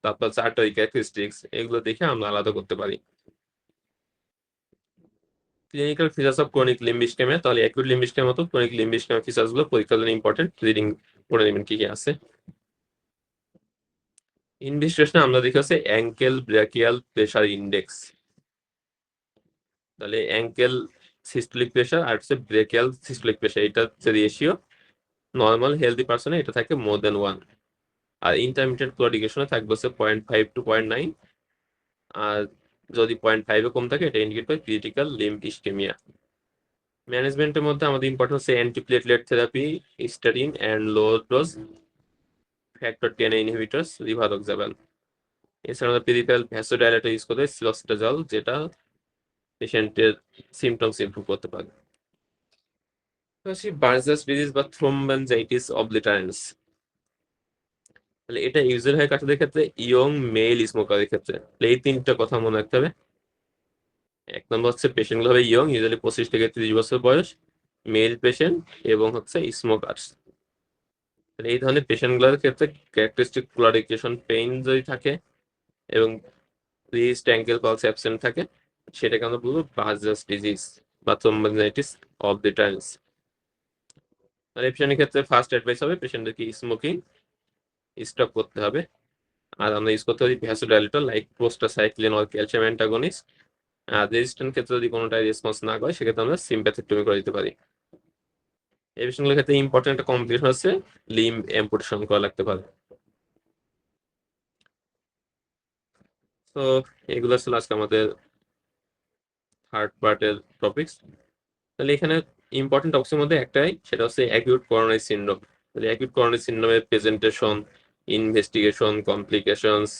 তারপর চার্টারি ক্যারেক্টারিস্টিক্স, এগুলো দেখে আমরা আলাদা করতে পারি। Clinical features of chronic limb ischaemia, তাহলে অ্যাকিউট লিম্ব ইস্কেমিয়ার মতো ক্রনিক লিম্ব ইস্কেমিয়া ফিচার্স গুলো পরীক্ষার জন্য ইম্পর্টেন্ট, রিডিং করে নেবেন কি কি আছে। ইনভেস্টিগেশনে আমরা দেখি হচ্ছে অ্যাঙ্কেল ব্র্যাকিয়াল প্রেসার ইন্ডেক্স, তাহলে অ্যাঙ্কেল সিস্টোলিক প্রেসার আর হচ্ছে ব্রেকিয়াল সিস্টোলিক প্রেসার, এটা হচ্ছে রেশিও। নর্মাল হেলদি পার্সনে এটা থাকে মোর দেন 1, আর ইন্টারমিডিয়েট ক্লোরিগেশনে থাকবে হচ্ছে 0.5 to 0.9, আর যদি 0.5 কম থাকে এটা ইন্ডিকেট করে ক্রিটিক্যাল লিম্ব ইস্কেমিয়া। ম্যানেজমেন্টের মধ্যে আমাদের ইম্পর্টেন্ট হচ্ছে antiplatelet therapy, statin and low dose factor 10 inhibitors, rivaroxaban. এছাড়া আমরা পেরিফেরাল ভ্যাসোডাইলেটর ইউজ করে সিলোস্টাজল, যেটা পেশেন্টের সিমটমস ইমপ্রুভ করতে পারে। বার্জাস ডিজিজ বা থ্রোম্বোনজাইটিস অবলিটারেন্স, তাহলে এটা ইউজুয়াল হয় কাদের ক্ষেত্রে? ইয়ং মেল স্মোকারের ক্ষেত্রে। এই তিনটা কথা মনে রাখতে হবে। এক নম্বর হচ্ছে পেশেন্ট গুলো হবে ইয়ং, ইউজুয়ালি 25 থেকে 30 বছর বয়স, মেল পেশেন্ট এবং হচ্ছে স্মোকার্স। এই ধরনের পেশেন্ট গুলোর ক্ষেত্রে ক্যারেক্টারিস্টিক ক্লারিফিকেশন পেইন যদি থাকে এবং রিস্ট অ্যাঙ্কেল পালস অ্যাবসেন্ট থাকে, সেটাকে আমরা বলবো বার্জাস ডিজিজ বা থ্রোম্বোনজাইটিস অফ দ্য টাইমস। আর এই পেশেন্টের ক্ষেত্রে ফার্স্ট অ্যাডভাইস হবে পেশেন্টদেরকে স্মোকিং স্টপ করতে হবে। আর আমরা ইউজ করতে পারি vasodilator like prostacyclin or calcium antagonist. আর রেজিস্ট্যান্ট ক্ষেত্রে যদি কোনোটাই রেসপন্স না করে সেক্ষেত্রে আমরা সিম্প্যাথেক্টমি করে দিতে পারি। এই পেশেন্টগুলোর ক্ষেত্রে ইম্পর্টেন্ট একটা কমপ্লিকেশন হচ্ছে লিম্ব অ্যাম্পুটেশন করা লাগতে পারে। তো এগুলো ছিল আজকে আমাদের থার্ড পার্টের টপিকস। তাহলে এখানে ইম্পর্টেন্ট টপিক্সের মধ্যে একটাই, সেটা হচ্ছে অ্যাকিউট করোনারি সিনড্রোম। তাহলে অ্যাকিউট করোনারি সিনড্রোমের প্রেজেন্টেশন, ইনভেস্টিগেশন, কমপ্লিকেশনস,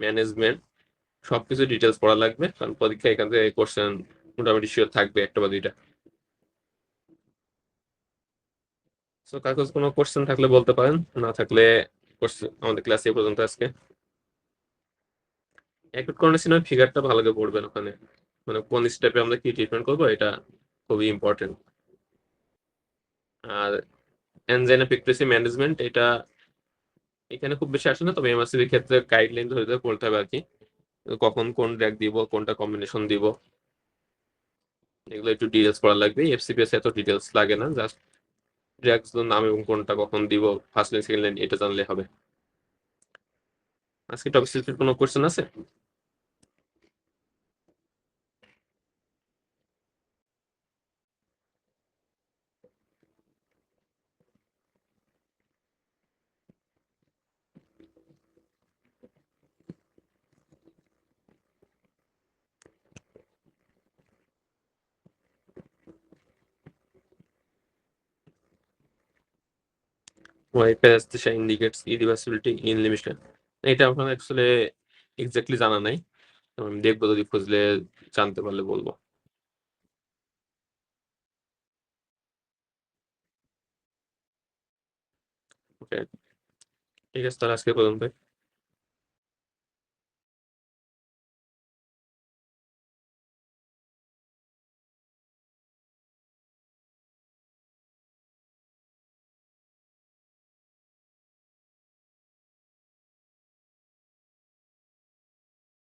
ম্যানেজমেন্ট সবকিছু ডিটেলস পড়া লাগবে, কারণ পরীক্ষা এখান থেকে কোশ্চেন মোটামুটি শিওর থাকবে একটা বা দুইটা। সো কাগজ কোনো কোশ্চেন থাকলে বলতে পারেন, না থাকলে আমাদের ক্লাসে এই পর্যন্ত আজকে। অ্যাকিউট করোনারি সিনড্রোমের ফিগারটা ভালো করে পড়বেন ওখানে, মানে কোন স্টেপে আমরা কি ট্রিটমেন্ট করবো এটা খুবই ইম্পর্টেন্ট। আর এনজাইনা পিক্টোসি ম্যানেজমেন্ট, এটা এখানে খুব বেশি আসে না, তবে এমআরসির ক্ষেত্রে গাইডলাইন ধরে ধরে পড়তে হবে আর কি। কখন কোন ড্রাগ দিব, কোনটা কম্বিনেশন দিব, এগুলো একটু ডিটেলস পড়া লাগবে। এফসিপিএস এত ডিটেলস লাগে না, জাস্ট ড্রাগস নাম এবং কোনটা কখন দিব, ফার্স্ট লাইন সেকেন্ড লাইন এটা জানলে হবে। আজকে টপিক রিলেটেড কোনো কোশ্চেন আছে? Why paresthesia indicates irreversibility in limitation, এটা আপনার অ্যাকচুয়ালি এক্স্যাক্টলি জানা নাই, আমি দেখবো, যদি খুঁজলে জানতে পারলে বলবো। ওকে, ঠিক আছে, তাহলে আজকে পর্যন্ত।